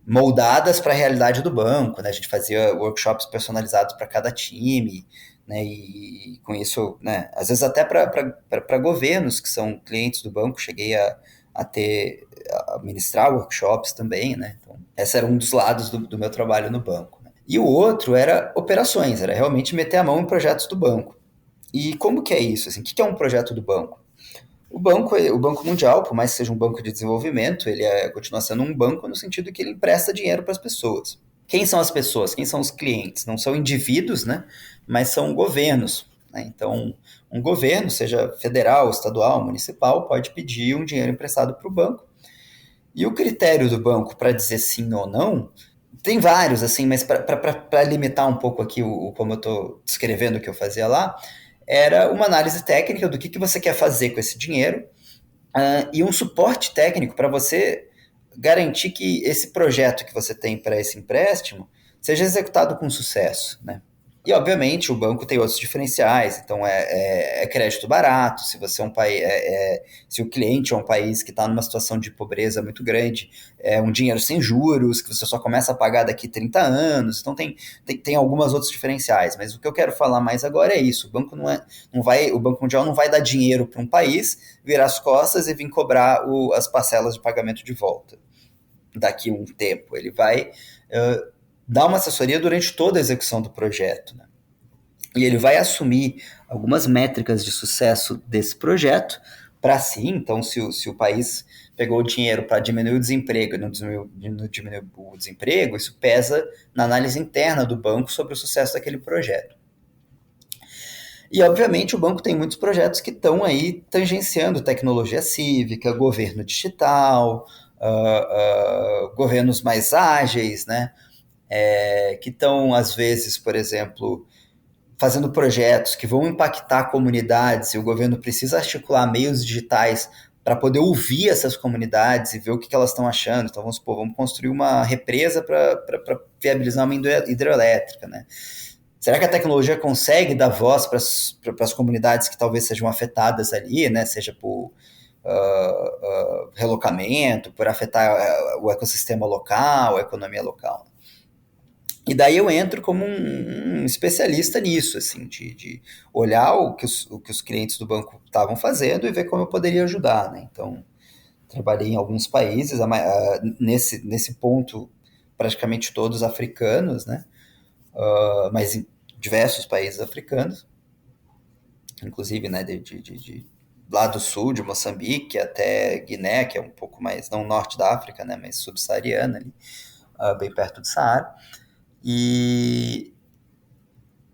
moldadas para a realidade do banco. Né? A gente fazia workshops personalizados para cada time, né? E com isso, né? Às vezes até para governos que são clientes do banco, cheguei a ministrar workshops também. Né? Então, esse era um dos lados do meu trabalho no banco. E o outro era operações, era realmente meter a mão em projetos do banco. E como que é isso? Assim, o que é um projeto do banco? O Banco Mundial, por mais que seja um banco de desenvolvimento, ele continua sendo um banco no sentido que ele empresta dinheiro para as pessoas. Quem são as pessoas? Quem são os clientes? Não são indivíduos, né? Mas são governos. Né? Então, um governo, seja federal, estadual, municipal, pode pedir um dinheiro emprestado para o banco. E o critério do banco para dizer sim ou não tem vários, assim, mas para limitar um pouco aqui como eu estou descrevendo o que eu fazia lá, era uma análise técnica do que você quer fazer com esse dinheiro e um suporte técnico para você garantir que esse projeto que você tem para esse empréstimo seja executado com sucesso, né? E, obviamente, o banco tem outros diferenciais, então é crédito barato, se você é um país, se o cliente é um país que está numa situação de pobreza muito grande, é um dinheiro sem juros, que você só começa a pagar daqui 30 anos, então tem algumas outros diferenciais, mas o que eu quero falar mais agora é isso, o Banco Mundial não vai dar dinheiro para um país, virar as costas e vir cobrar as parcelas de pagamento de volta daqui a um tempo, ele vai dar uma assessoria durante toda a execução do projeto. Né? E ele vai assumir algumas métricas de sucesso desse projeto para si. Então, se o país pegou o dinheiro para diminuir o desemprego e não diminuiu o desemprego, isso pesa na análise interna do banco sobre o sucesso daquele projeto. E, obviamente, o banco tem muitos projetos que estão aí tangenciando tecnologia cívica, governo digital, governos mais ágeis, né? Que estão, às vezes, por exemplo, fazendo projetos que vão impactar comunidades e o governo precisa articular meios digitais para poder ouvir essas comunidades e ver o que elas estão achando. Então, vamos supor, vamos construir uma represa para viabilizar uma hidrelétrica, né? Será que a tecnologia consegue dar voz para as comunidades que talvez sejam afetadas ali, né? Seja por relocamento, por afetar o ecossistema local, a economia local? E daí eu entro como um especialista nisso, assim, de olhar o que os clientes do banco estavam fazendo e ver como eu poderia ajudar, né? Então, trabalhei em alguns países, nesse ponto, praticamente todos africanos, né? Mas em diversos países africanos, inclusive, né, lá do sul, de Moçambique até Guiné, que é um pouco mais, não norte da África, né, mas subsaariana, ali, bem perto do Saara. E,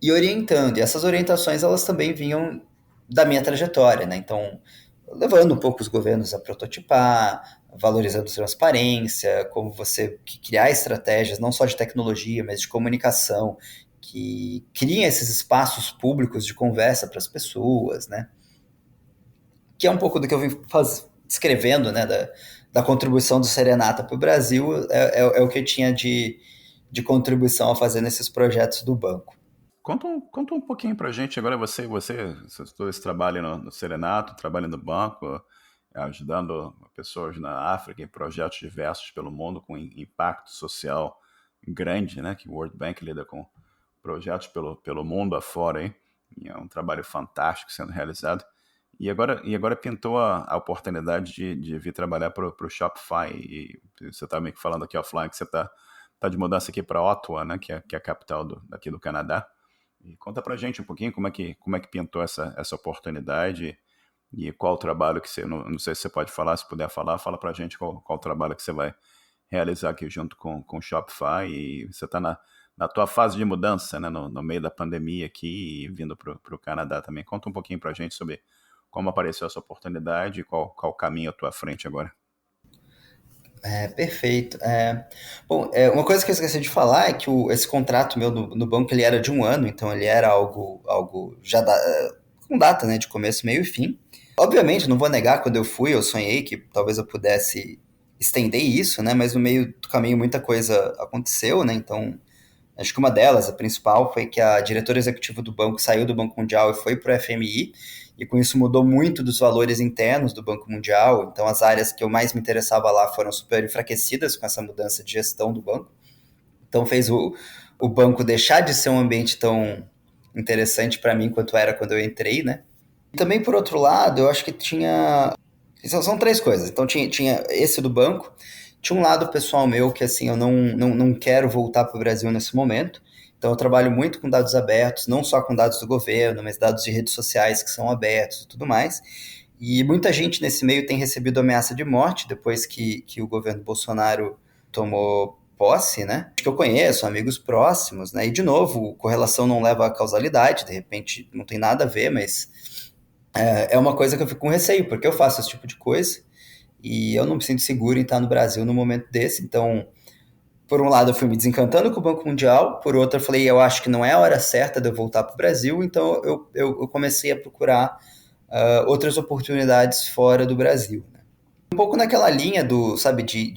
e orientando. E essas orientações elas também vinham da minha trajetória, né? Então, levando um pouco os governos a prototipar, valorizando transparência, como você criar estratégias não só de tecnologia, mas de comunicação, que criem esses espaços públicos de conversa para as pessoas, né? Que é um pouco do que eu vim escrevendo, né? Da contribuição do Serenata para o Brasil, é o que eu tinha de contribuição a fazer nesses projetos do banco. Conta um pouquinho pra gente. Agora todo esse trabalho no Serenato, trabalho no banco, ajudando pessoas na África em projetos diversos pelo mundo com impacto social grande, né? Que o World Bank lida com projetos pelo mundo afora, hein? E é um trabalho fantástico sendo realizado. E agora pintou a oportunidade de vir trabalhar para o Shopify. E você está meio que falando aqui offline que você tá de mudança aqui para Ottawa, né? Que é a capital daqui do Canadá. E conta pra gente um pouquinho como é que pintou essa oportunidade e qual o trabalho que você, não sei se você pode falar, se puder falar, fala pra gente qual o trabalho que você vai realizar aqui junto com o Shopify e você está na tua fase de mudança, né, no meio da pandemia aqui e vindo pro Canadá também. Conta um pouquinho pra gente sobre como apareceu essa oportunidade e qual o caminho à tua frente agora. Perfeito. Bom, uma coisa que eu esqueci de falar é que esse contrato meu no banco ele era de um ano, então ele era algo já com data, né, de começo, meio e fim. Obviamente, não vou negar, quando eu fui, eu sonhei que talvez eu pudesse estender isso, né, mas no meio do caminho muita coisa aconteceu, né, então acho que uma delas, a principal, foi que a diretora executiva do banco saiu do Banco Mundial e foi para o FMI, e com isso mudou muito dos valores internos do Banco Mundial. Então, as áreas que eu mais me interessava lá foram super enfraquecidas com essa mudança de gestão do banco. Então, fez o banco deixar de ser um ambiente tão interessante para mim quanto era quando eu entrei, né? E também, por outro lado, eu acho que tinha. São três coisas. Então, tinha esse do banco, tinha um lado pessoal meu que, assim, eu não quero voltar para o Brasil nesse momento. Então, eu trabalho muito com dados abertos, não só com dados do governo, mas dados de redes sociais que são abertos e tudo mais. E muita gente nesse meio tem recebido ameaça de morte depois que o governo Bolsonaro tomou posse, né? Que eu conheço, amigos próximos, né? E, de novo, correlação não leva à causalidade, de repente não tem nada a ver, mas é uma coisa que eu fico com receio, porque eu faço esse tipo de coisa e eu não me sinto seguro em estar no Brasil no momento desse. Então, por um lado, eu fui me desencantando com o Banco Mundial, por outro, eu falei, eu acho que não é a hora certa de eu voltar para o Brasil, então eu comecei a procurar outras oportunidades fora do Brasil. Né? Um pouco naquela linha do, sabe, que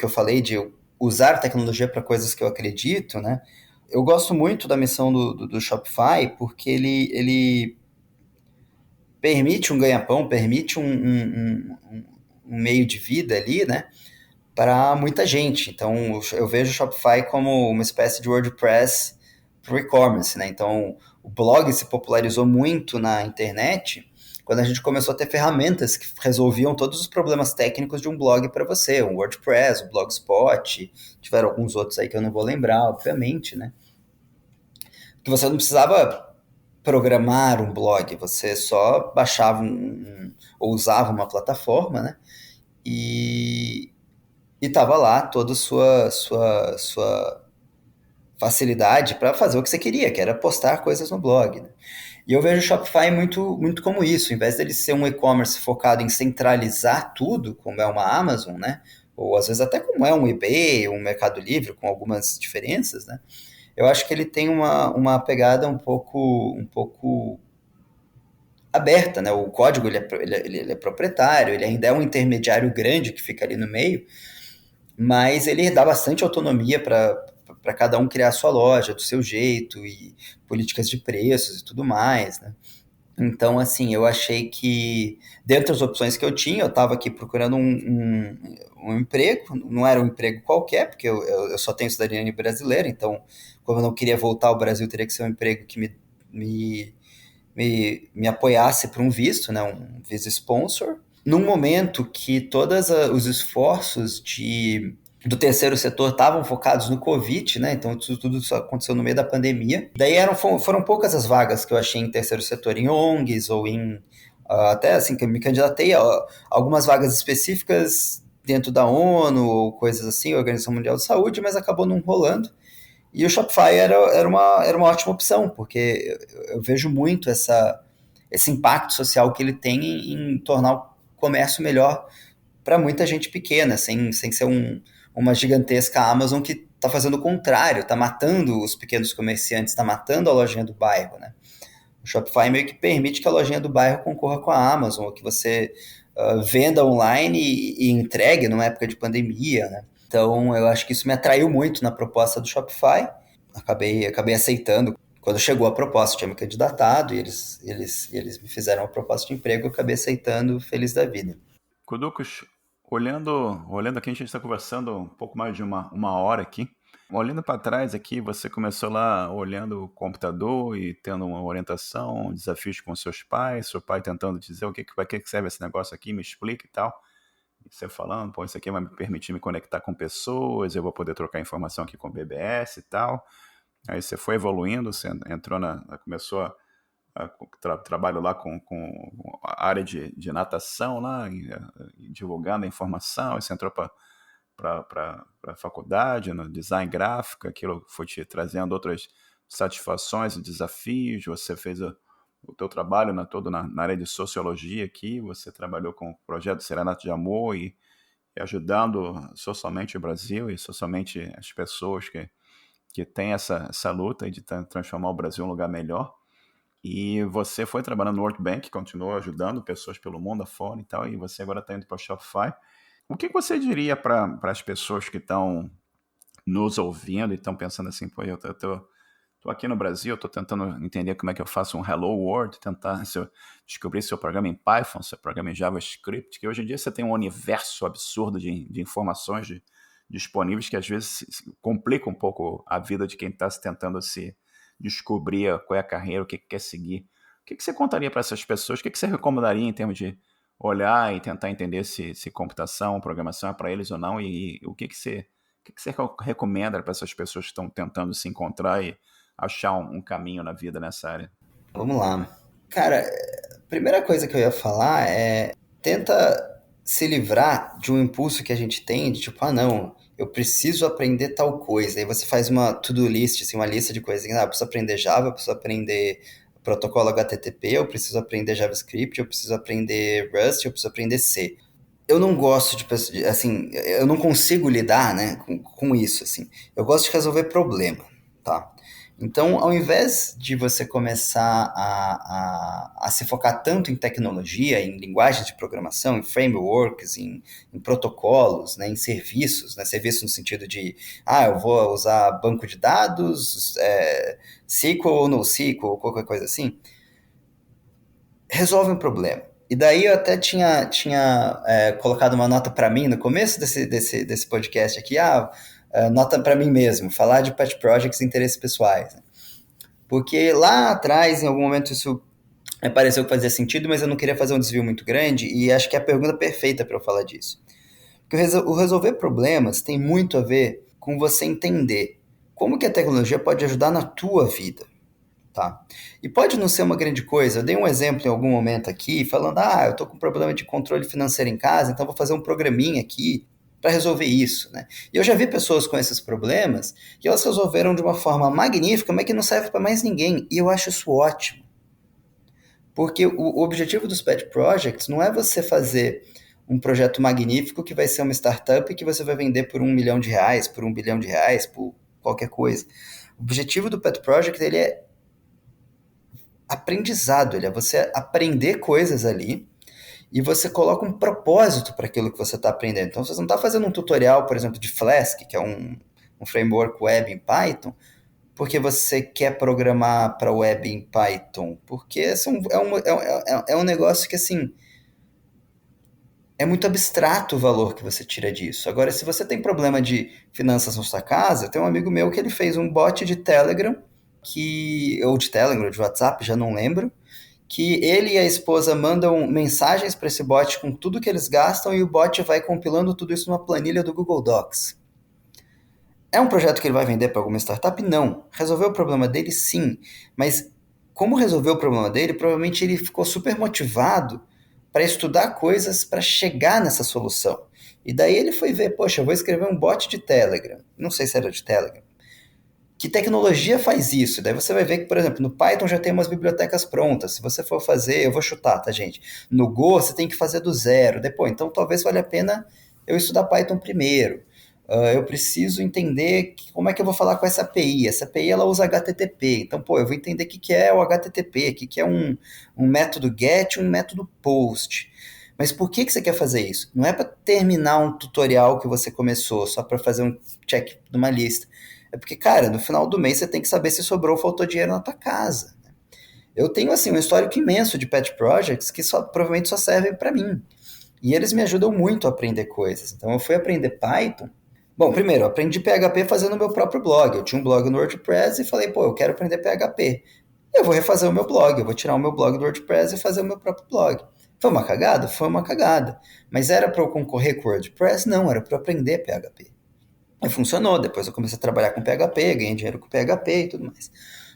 eu falei, de usar tecnologia para coisas que eu acredito, né? Eu gosto muito da missão do Shopify, porque ele permite um ganha-pão, permite um meio de vida ali, né? Para muita gente. Então, eu vejo o Shopify como uma espécie de WordPress para o e-commerce, né? Então, o blog se popularizou muito na internet quando a gente começou a ter ferramentas que resolviam todos os problemas técnicos de um blog para você, um WordPress, o Blogspot, tiveram alguns outros aí que eu não vou lembrar, obviamente, né? Que você não precisava programar um blog, você só baixava ou usava uma plataforma, né? E, tava lá toda a sua facilidade para fazer o que você queria, que era postar coisas no blog. Né? E eu vejo o Shopify muito como isso, em vez dele ser um e-commerce focado em centralizar tudo, como é uma Amazon, né? Ou às vezes até como é um eBay, um Mercado Livre, com algumas diferenças, né? Eu acho que ele tem uma pegada um pouco aberta, né? O código ele é proprietário, ele ainda é um intermediário grande que fica ali no meio, mas ele dá bastante autonomia para cada um criar a sua loja do seu jeito e políticas de preços e tudo mais, né? Então, assim, eu achei que, dentre as opções que eu tinha, eu estava aqui procurando um emprego, não era um emprego qualquer, porque eu só tenho cidadania brasileira, então, como eu não queria voltar ao Brasil, teria que ser um emprego que me, me apoiasse para um visto, né, um visa sponsor. Num momento que todos os esforços do terceiro setor estavam focados no Covid, né? Então tudo isso aconteceu no meio da pandemia. Daí foram poucas as vagas que eu achei em terceiro setor, em ONGs ou em até assim que eu me candidatei a algumas vagas específicas dentro da ONU ou coisas assim, Organização Mundial de Saúde, mas acabou não rolando. E o Shopify era uma ótima opção, porque eu vejo muito esse impacto social que ele tem em tornar o comércio melhor para muita gente pequena, sem ser uma gigantesca Amazon que está fazendo o contrário, está matando os pequenos comerciantes, está matando a lojinha do bairro, né? O Shopify meio que permite que a lojinha do bairro concorra com a Amazon, ou que você venda online e entregue numa época de pandemia, né? Então, eu acho que isso me atraiu muito na proposta do Shopify. Acabei aceitando. Quando chegou a proposta, eu tinha me candidatado e eles me fizeram uma proposta de emprego, eu acabei aceitando, feliz da vida. Kuducos, olhando aqui, a gente está conversando um pouco mais de uma hora aqui. Olhando para trás aqui, você começou lá olhando o computador e tendo uma orientação, desafios com seus pais, seu pai tentando dizer para que serve esse negócio aqui, me explica e tal. E você falando, pô, isso aqui vai me permitir me conectar com pessoas, eu vou poder trocar informação aqui com o BBS e tal. Aí você foi evoluindo, você entrou começou trabalho lá com a área de natação lá, divulgando a informação, aí você entrou para a faculdade, no design gráfico, aquilo foi te trazendo outras satisfações e desafios, você fez o teu trabalho na área de sociologia aqui, você trabalhou com o projeto Serenato de Amor e ajudando socialmente o Brasil e socialmente as pessoas que têm essa luta de transformar o Brasil em um lugar melhor. E você foi trabalhando no World Bank, continuou ajudando pessoas pelo mundo afora e tal, e você agora está indo para o Shopify. O que você diria para as pessoas que estão nos ouvindo e estão pensando assim, pô, eu tô aqui no Brasil, estou tentando entender como é que eu faço um Hello World, tentar descobrir seu programa em Python, seu programa em JavaScript, que hoje em dia você tem um universo absurdo de informações disponíveis que às vezes complica um pouco a vida de quem está tentando se descobrir qual é a carreira, o que quer seguir. O que você contaria para essas pessoas? O que você recomendaria em termos de olhar e tentar entender se computação, programação é para eles ou não, e o que você recomenda para essas pessoas que estão tentando se encontrar e achar um caminho na vida nessa área? Vamos lá. Cara, a primeira coisa que eu ia falar é tenta se livrar de um impulso que a gente tem de tipo, ah, não, eu preciso aprender tal coisa. Aí você faz uma to-do list, assim, uma lista de coisas. Ah, eu preciso aprender Java, eu preciso aprender protocolo HTTP, eu preciso aprender JavaScript, eu preciso aprender Rust, eu preciso aprender C. Eu não gosto assim, eu não consigo lidar, né, com isso, assim. Eu gosto de resolver problema, tá? Então, ao invés de você começar a se focar tanto em tecnologia, em linguagens de programação, em frameworks, em protocolos, né, em serviços, né, serviços no sentido de, eu vou usar banco de dados, SQL ou NoSQL, ou qualquer coisa assim, resolve um problema. E daí eu até tinha colocado uma nota para mim no começo desse podcast aqui, nota para mim mesmo, falar de pet projects e interesses pessoais. Né? Porque lá atrás, em algum momento, isso me pareceu que fazia sentido, mas eu não queria fazer um desvio muito grande, e acho que é a pergunta perfeita para eu falar disso. Porque o resolver problemas tem muito a ver com você entender como que a tecnologia pode ajudar na tua vida. Tá? E pode não ser uma grande coisa. Eu dei um exemplo em algum momento aqui, falando, eu tô com problema de controle financeiro em casa, então vou fazer um programinha aqui para resolver isso, né? E eu já vi pessoas com esses problemas que elas resolveram de uma forma magnífica, mas que não serve para mais ninguém. E eu acho isso ótimo. Porque o objetivo dos pet projects não é você fazer um projeto magnífico que vai ser uma startup e que você vai vender por R$ 1 milhão, por R$ 1 bilhão, por qualquer coisa. O objetivo do pet project ele é aprendizado, ele é você aprender coisas ali e você coloca um propósito para aquilo que você está aprendendo. Então, você não está fazendo um tutorial, por exemplo, de Flask, que é um framework web em Python, Por que você quer programar para web em Python? Porque é um negócio que, assim, é muito abstrato o valor que você tira disso. Agora, se você tem problema de finanças na sua casa, tem um amigo meu que ele fez um bot de Telegram, ou de Telegram, ou de WhatsApp, já não lembro, que ele e a esposa mandam mensagens para esse bot com tudo que eles gastam e o bot vai compilando tudo isso numa planilha do Google Docs. É um projeto que ele vai vender para alguma startup? Não. Resolveu o problema dele? Sim. Mas como resolveu o problema dele, provavelmente ele ficou super motivado para estudar coisas para chegar nessa solução. E daí ele foi ver, poxa, eu vou escrever um bot de Telegram. Não sei se era de Telegram. Que tecnologia faz isso? Daí você vai ver que, por exemplo, no Python já tem umas bibliotecas prontas. Se você for fazer, eu vou chutar, tá, gente? No Go você tem que fazer do zero. Depois, então talvez valha a pena eu estudar Python primeiro. Eu preciso entender como é que eu vou falar com essa API. Essa API ela usa HTTP. Então, pô, eu vou entender o que é o HTTP, o que é um método GET e um método POST. Mas por que você quer fazer isso? Não é para terminar um tutorial que você começou, só para fazer um check numa lista. É porque, cara, no final do mês você tem que saber se sobrou ou faltou dinheiro na tua casa. Eu tenho, assim, um histórico imenso de pet projects que provavelmente só servem para mim. E eles me ajudam muito a aprender coisas. Então, eu fui aprender Python. Bom, primeiro, eu aprendi PHP fazendo o meu próprio blog. Eu tinha um blog no WordPress e falei, pô, eu quero aprender PHP. Eu vou refazer o meu blog, eu vou tirar o meu blog do WordPress e fazer o meu próprio blog. Foi uma cagada? Foi uma cagada. Mas era para eu concorrer com o WordPress? Não, era para eu aprender PHP. E funcionou. Depois eu comecei a trabalhar com PHP, ganhei dinheiro com PHP e tudo mais.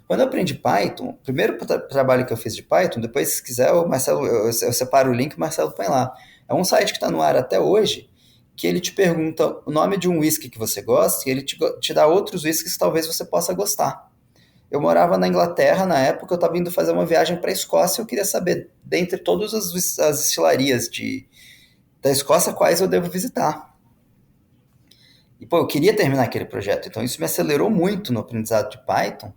Quando eu aprendi Python, o primeiro trabalho que eu fiz de Python, depois, se quiser, o Marcelo, eu separo o link, o Marcelo põe lá. É um site que está no ar até hoje, que ele te pergunta o nome de um whisky que você gosta e ele te dá outros whiskies que talvez você possa gostar. Eu morava na Inglaterra na época, eu estava indo fazer uma viagem para a Escócia e eu queria saber, dentre todas as destilarias da Escócia, quais eu devo visitar. E, pô, eu queria terminar aquele projeto, então isso me acelerou muito no aprendizado de Python,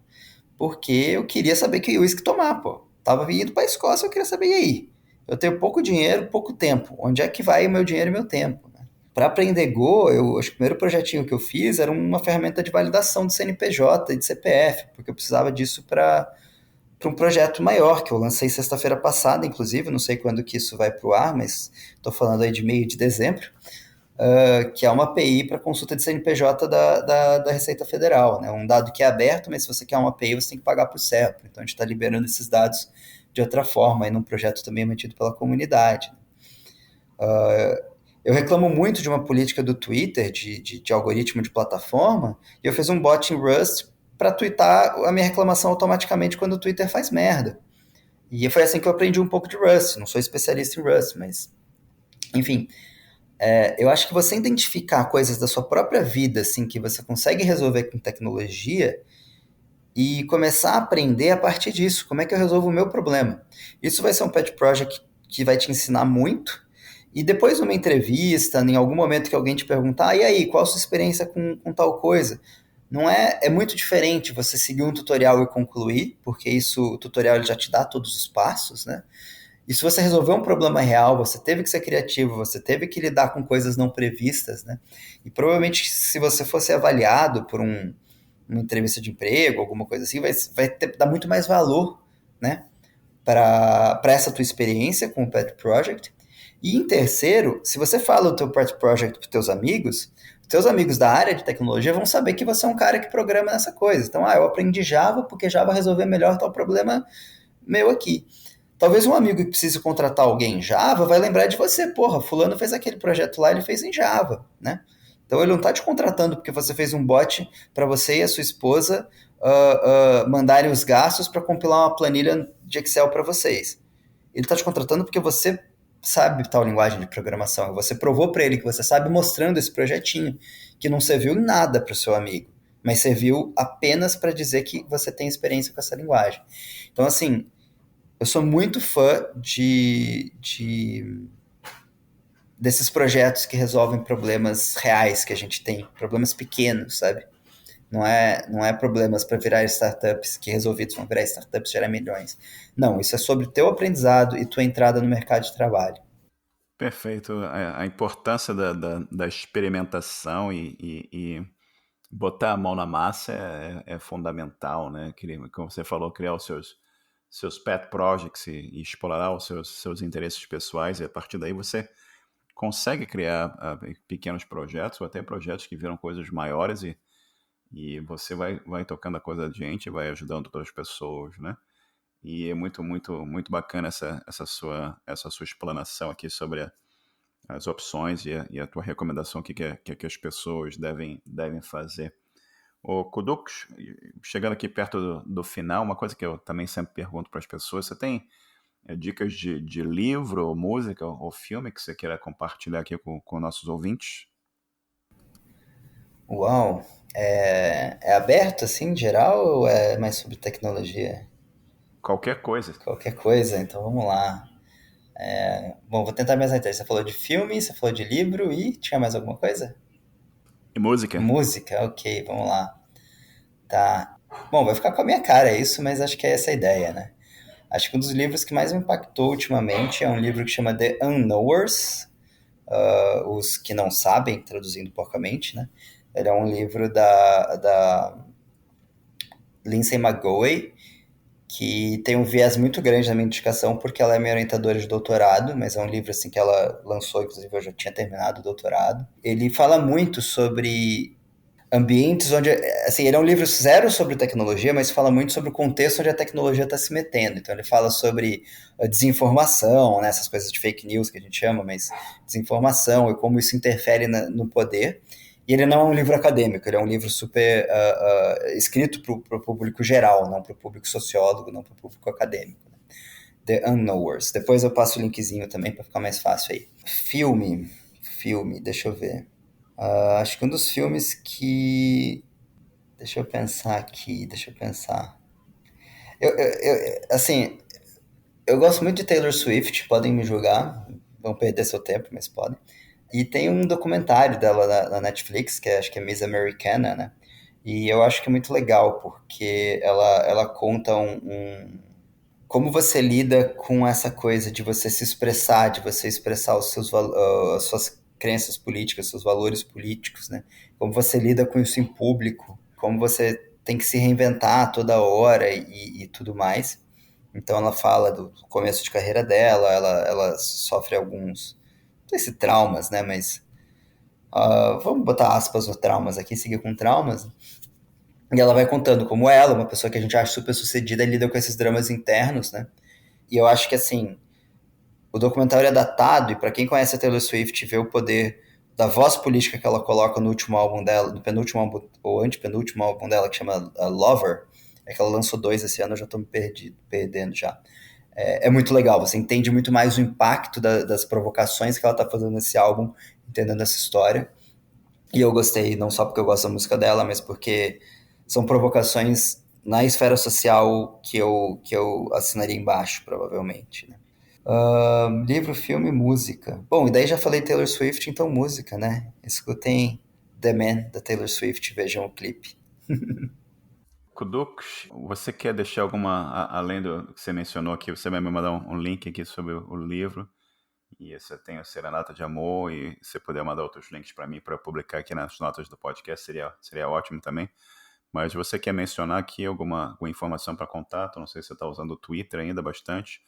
porque eu queria saber que uísque tomar, pô. Tava indo para a Escócia, eu queria saber, e aí? Eu tenho pouco dinheiro, pouco tempo. Onde é que vai o meu dinheiro e meu tempo? Para aprender Go, acho que o primeiro projetinho que eu fiz era uma ferramenta de validação de CNPJ e de CPF, porque eu precisava disso para um projeto maior, que eu lancei sexta-feira passada, inclusive, não sei quando que isso vai para o ar, mas estou falando aí de meio de dezembro, que é uma API para consulta de CNPJ da Receita Federal. Né? Um dado que é aberto, mas se você quer uma API, você tem que pagar por CEP. Então a gente está liberando esses dados de outra forma, aí num projeto também mantido pela comunidade. Eu reclamo muito de uma política do Twitter, de algoritmo de plataforma, e eu fiz um bot em Rust para twittar a minha reclamação automaticamente quando o Twitter faz merda. E foi assim que eu aprendi um pouco de Rust. Não sou especialista em Rust, mas enfim, eu acho que você identificar coisas da sua própria vida, assim, que você consegue resolver com tecnologia e começar a aprender a partir disso. Como é que eu resolvo o meu problema? Isso vai ser um pet project que vai te ensinar muito. E depois, numa entrevista, em algum momento que alguém te perguntar, e aí, qual a sua experiência com tal coisa? Não é muito diferente você seguir um tutorial e concluir, porque isso, o tutorial ele já te dá todos os passos, né? E se você resolveu um problema real, você teve que ser criativo, você teve que lidar com coisas não previstas, né? E provavelmente, se você fosse avaliado por uma entrevista de emprego, alguma coisa assim, dar muito mais valor, né? Para essa tua experiência com o Pet Project. E em terceiro, se você fala o teu Pet Project para os teus amigos da área de tecnologia vão saber que você é um cara que programa nessa coisa. Então, eu aprendi Java porque Java resolveu melhor tal problema meu aqui. Talvez um amigo que precise contratar alguém em Java vai lembrar de você. Porra, fulano fez aquele projeto lá, ele fez em Java, né? Então ele não está te contratando porque você fez um bot para você e a sua esposa mandarem os gastos para compilar uma planilha de Excel para vocês. Ele está te contratando porque você sabe tal linguagem de programação. Você provou para ele que você sabe mostrando esse projetinho que não serviu nada para o seu amigo, mas serviu apenas para dizer que você tem experiência com essa linguagem. Então, assim, eu sou muito fã desses projetos que resolvem problemas reais que a gente tem, problemas pequenos, sabe? Não é problemas para virar startups que resolvidos vão virar startups e gerar milhões. Não, isso é sobre o teu aprendizado e tua entrada no mercado de trabalho. Perfeito. A importância da experimentação e botar a mão na massa é fundamental, né? Como você falou, criar os seus pet projects e explorar os seus interesses pessoais, e a partir daí você consegue criar pequenos projetos ou até projetos que viram coisas maiores e você vai tocando a coisa adiante, vai ajudando outras pessoas, né? E é muito, muito, muito bacana essa sua explanação aqui sobre as opções e a tua recomendação que as pessoas devem fazer. O Kuduk, chegando aqui perto do final, uma coisa que eu também sempre pergunto para as pessoas, você tem dicas de livro, ou música, ou filme que você queira compartilhar aqui com nossos ouvintes? Uau! É aberto assim, em geral, ou é mais sobre tecnologia? Qualquer coisa. Qualquer coisa, então vamos lá. Bom, vou tentar me exaltar. Você falou de filme, você falou de livro e tinha mais alguma coisa? E música? Música, ok, vamos lá. Tá. Bom, vai ficar com a minha cara isso, mas acho que é essa a ideia, né? Acho que um dos livros que mais me impactou ultimamente é um livro que chama The Unknowers, Os Que Não Sabem, traduzindo porcamente, né? Ele é um livro da Lindsay McGowey, que tem um viés muito grande na minha indicação, porque ela é minha orientadora de doutorado, mas é um livro assim que ela lançou, inclusive eu já tinha terminado o doutorado. Ele fala muito sobre ambientes onde, assim, ele é um livro zero sobre tecnologia, mas fala muito sobre o contexto onde a tecnologia está se metendo. Então ele fala sobre a desinformação, né, essas coisas de fake news que a gente chama, mas desinformação e como isso interfere no poder. E ele não é um livro acadêmico, ele é um livro super escrito para o público geral, não para o público sociólogo, não para o público acadêmico. The Unknowers. Depois eu passo o linkzinho também para ficar mais fácil aí. Filme, deixa eu ver. Acho que um dos filmes que. Deixa eu pensar aqui, deixa eu pensar. Assim, eu gosto muito de Taylor Swift, podem me julgar, vão perder seu tempo, mas podem. E tem um documentário dela na Netflix, que acho que é Miss Americana, né? E eu acho que é muito legal, porque ela conta como você lida com essa coisa de você se expressar, de você expressar as suas crenças políticas, seus valores políticos, né? Como você lida com isso em público, como você tem que se reinventar toda hora e tudo mais. Então ela fala do começo de carreira dela, ela sofre alguns, não sei se traumas, né? Mas vamos botar aspas no traumas aqui, seguir com traumas. E ela vai contando como ela, uma pessoa que a gente acha super sucedida, lida com esses dramas internos, né? E eu acho que, assim, o documentário é datado, e para quem conhece a Taylor Swift, vê o poder da voz política que ela coloca no último álbum dela, no penúltimo álbum, ou antepenúltimo álbum dela, que chama Lover, é que ela lançou 2 esse ano, eu já tô me perdendo já. É muito legal, você entende muito mais o impacto das provocações que ela tá fazendo nesse álbum, entendendo essa história. E eu gostei, não só porque eu gosto da música dela, mas porque são provocações na esfera social que eu assinaria embaixo, provavelmente, né? Livro, filme, música. Bom, e daí já falei Taylor Swift, então música, né? Escutem The Man, da Taylor Swift, vejam o clipe. Kuduk, você quer deixar alguma, além do que você mencionou aqui, você vai me mandar um link aqui sobre o livro, e você tem a Serenata de Amor, e se puder mandar outros links para mim para eu publicar aqui nas notas do podcast, seria ótimo também. Mas você quer mencionar aqui alguma informação para contato? Não sei se você está usando o Twitter ainda bastante,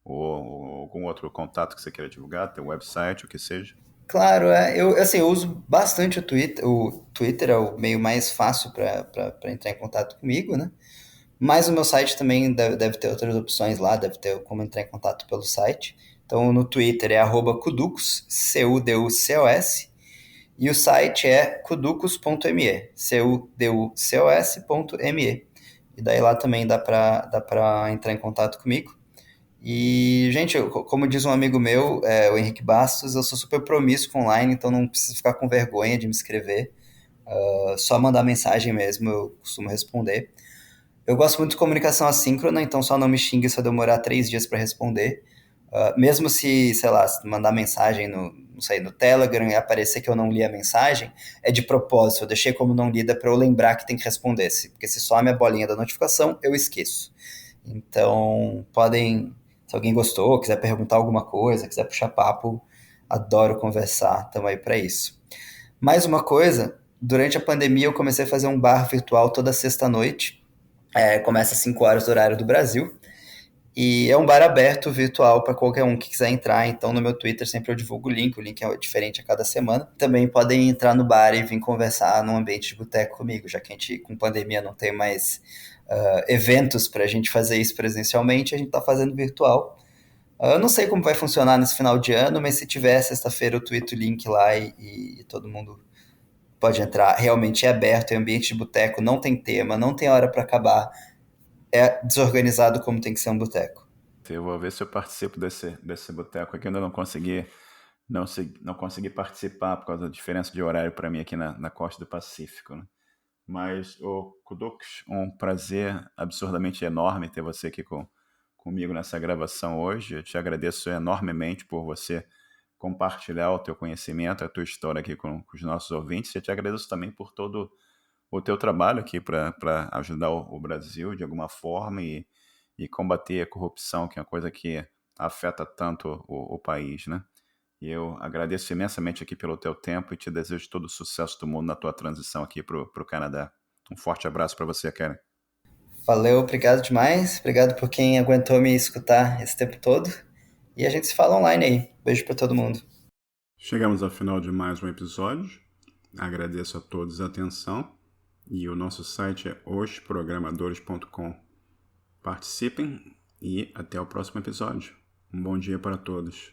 ou algum outro contato que você queira divulgar, teu website, o que seja. Claro, eu uso bastante o Twitter. O Twitter é o meio mais fácil para entrar em contato comigo, né? Mas o meu site também deve ter outras opções lá, deve ter como entrar em contato pelo site. Então no Twitter é @kuducos, Cuducos, e o site é kuducos.me, Cuducos.me. E daí lá também dá pra entrar em contato comigo. E, gente, como diz um amigo meu, o Henrique Bastos, eu sou super promíscuo online, então não preciso ficar com vergonha de me escrever. Só mandar mensagem mesmo, eu costumo responder. Eu gosto muito de comunicação assíncrona, então só não me xingue se eu demorar 3 dias para responder. Mesmo se, sei lá, se mandar mensagem não sei, no Telegram e aparecer que eu não li a mensagem, é de propósito, eu deixei como não lida para eu lembrar que tem que responder, porque se some a bolinha da notificação, eu esqueço. Então, se alguém gostou, quiser perguntar alguma coisa, quiser puxar papo, adoro conversar, estamos aí para isso. Mais uma coisa, Durante a pandemia, eu comecei a fazer um bar virtual toda sexta-noite. Começa às 5 horas do horário do Brasil. E é um bar aberto virtual para qualquer um que quiser entrar. Então, no meu Twitter sempre eu divulgo o link é diferente a cada semana. Também podem entrar no bar e vir conversar num ambiente de boteco comigo, já que a gente, com pandemia, não tem mais eventos para a gente fazer isso presencialmente, a gente está fazendo virtual. Eu não sei como vai funcionar nesse final de ano, mas se tiver sexta-feira eu tweeto o link lá e todo mundo pode entrar. Realmente é aberto, é ambiente de boteco, não tem tema, não tem hora para acabar. É desorganizado como tem que ser um boteco. Eu vou ver se eu participo desse boteco aqui. Eu ainda não consegui participar por causa da diferença de horário para mim aqui na costa do Pacífico, né? Mas, Kudux, um prazer absurdamente enorme ter você aqui comigo nessa gravação hoje. Eu te agradeço enormemente por você compartilhar o teu conhecimento, a tua história aqui com os nossos ouvintes. Eu te agradeço também por todo o teu trabalho aqui para ajudar o Brasil de alguma forma e combater a corrupção, que é uma coisa que afeta tanto o país, né? E eu agradeço imensamente aqui pelo teu tempo e te desejo todo o sucesso do mundo na tua transição aqui para o Canadá. Um forte abraço para você, Karen. Valeu, obrigado demais. Obrigado por quem aguentou me escutar esse tempo todo. E a gente se fala online aí. Beijo pra todo mundo. Chegamos ao final de mais um episódio. Agradeço a todos a atenção e o nosso site é osprogramadores.com. Participem e até o próximo episódio. Um bom dia para todos.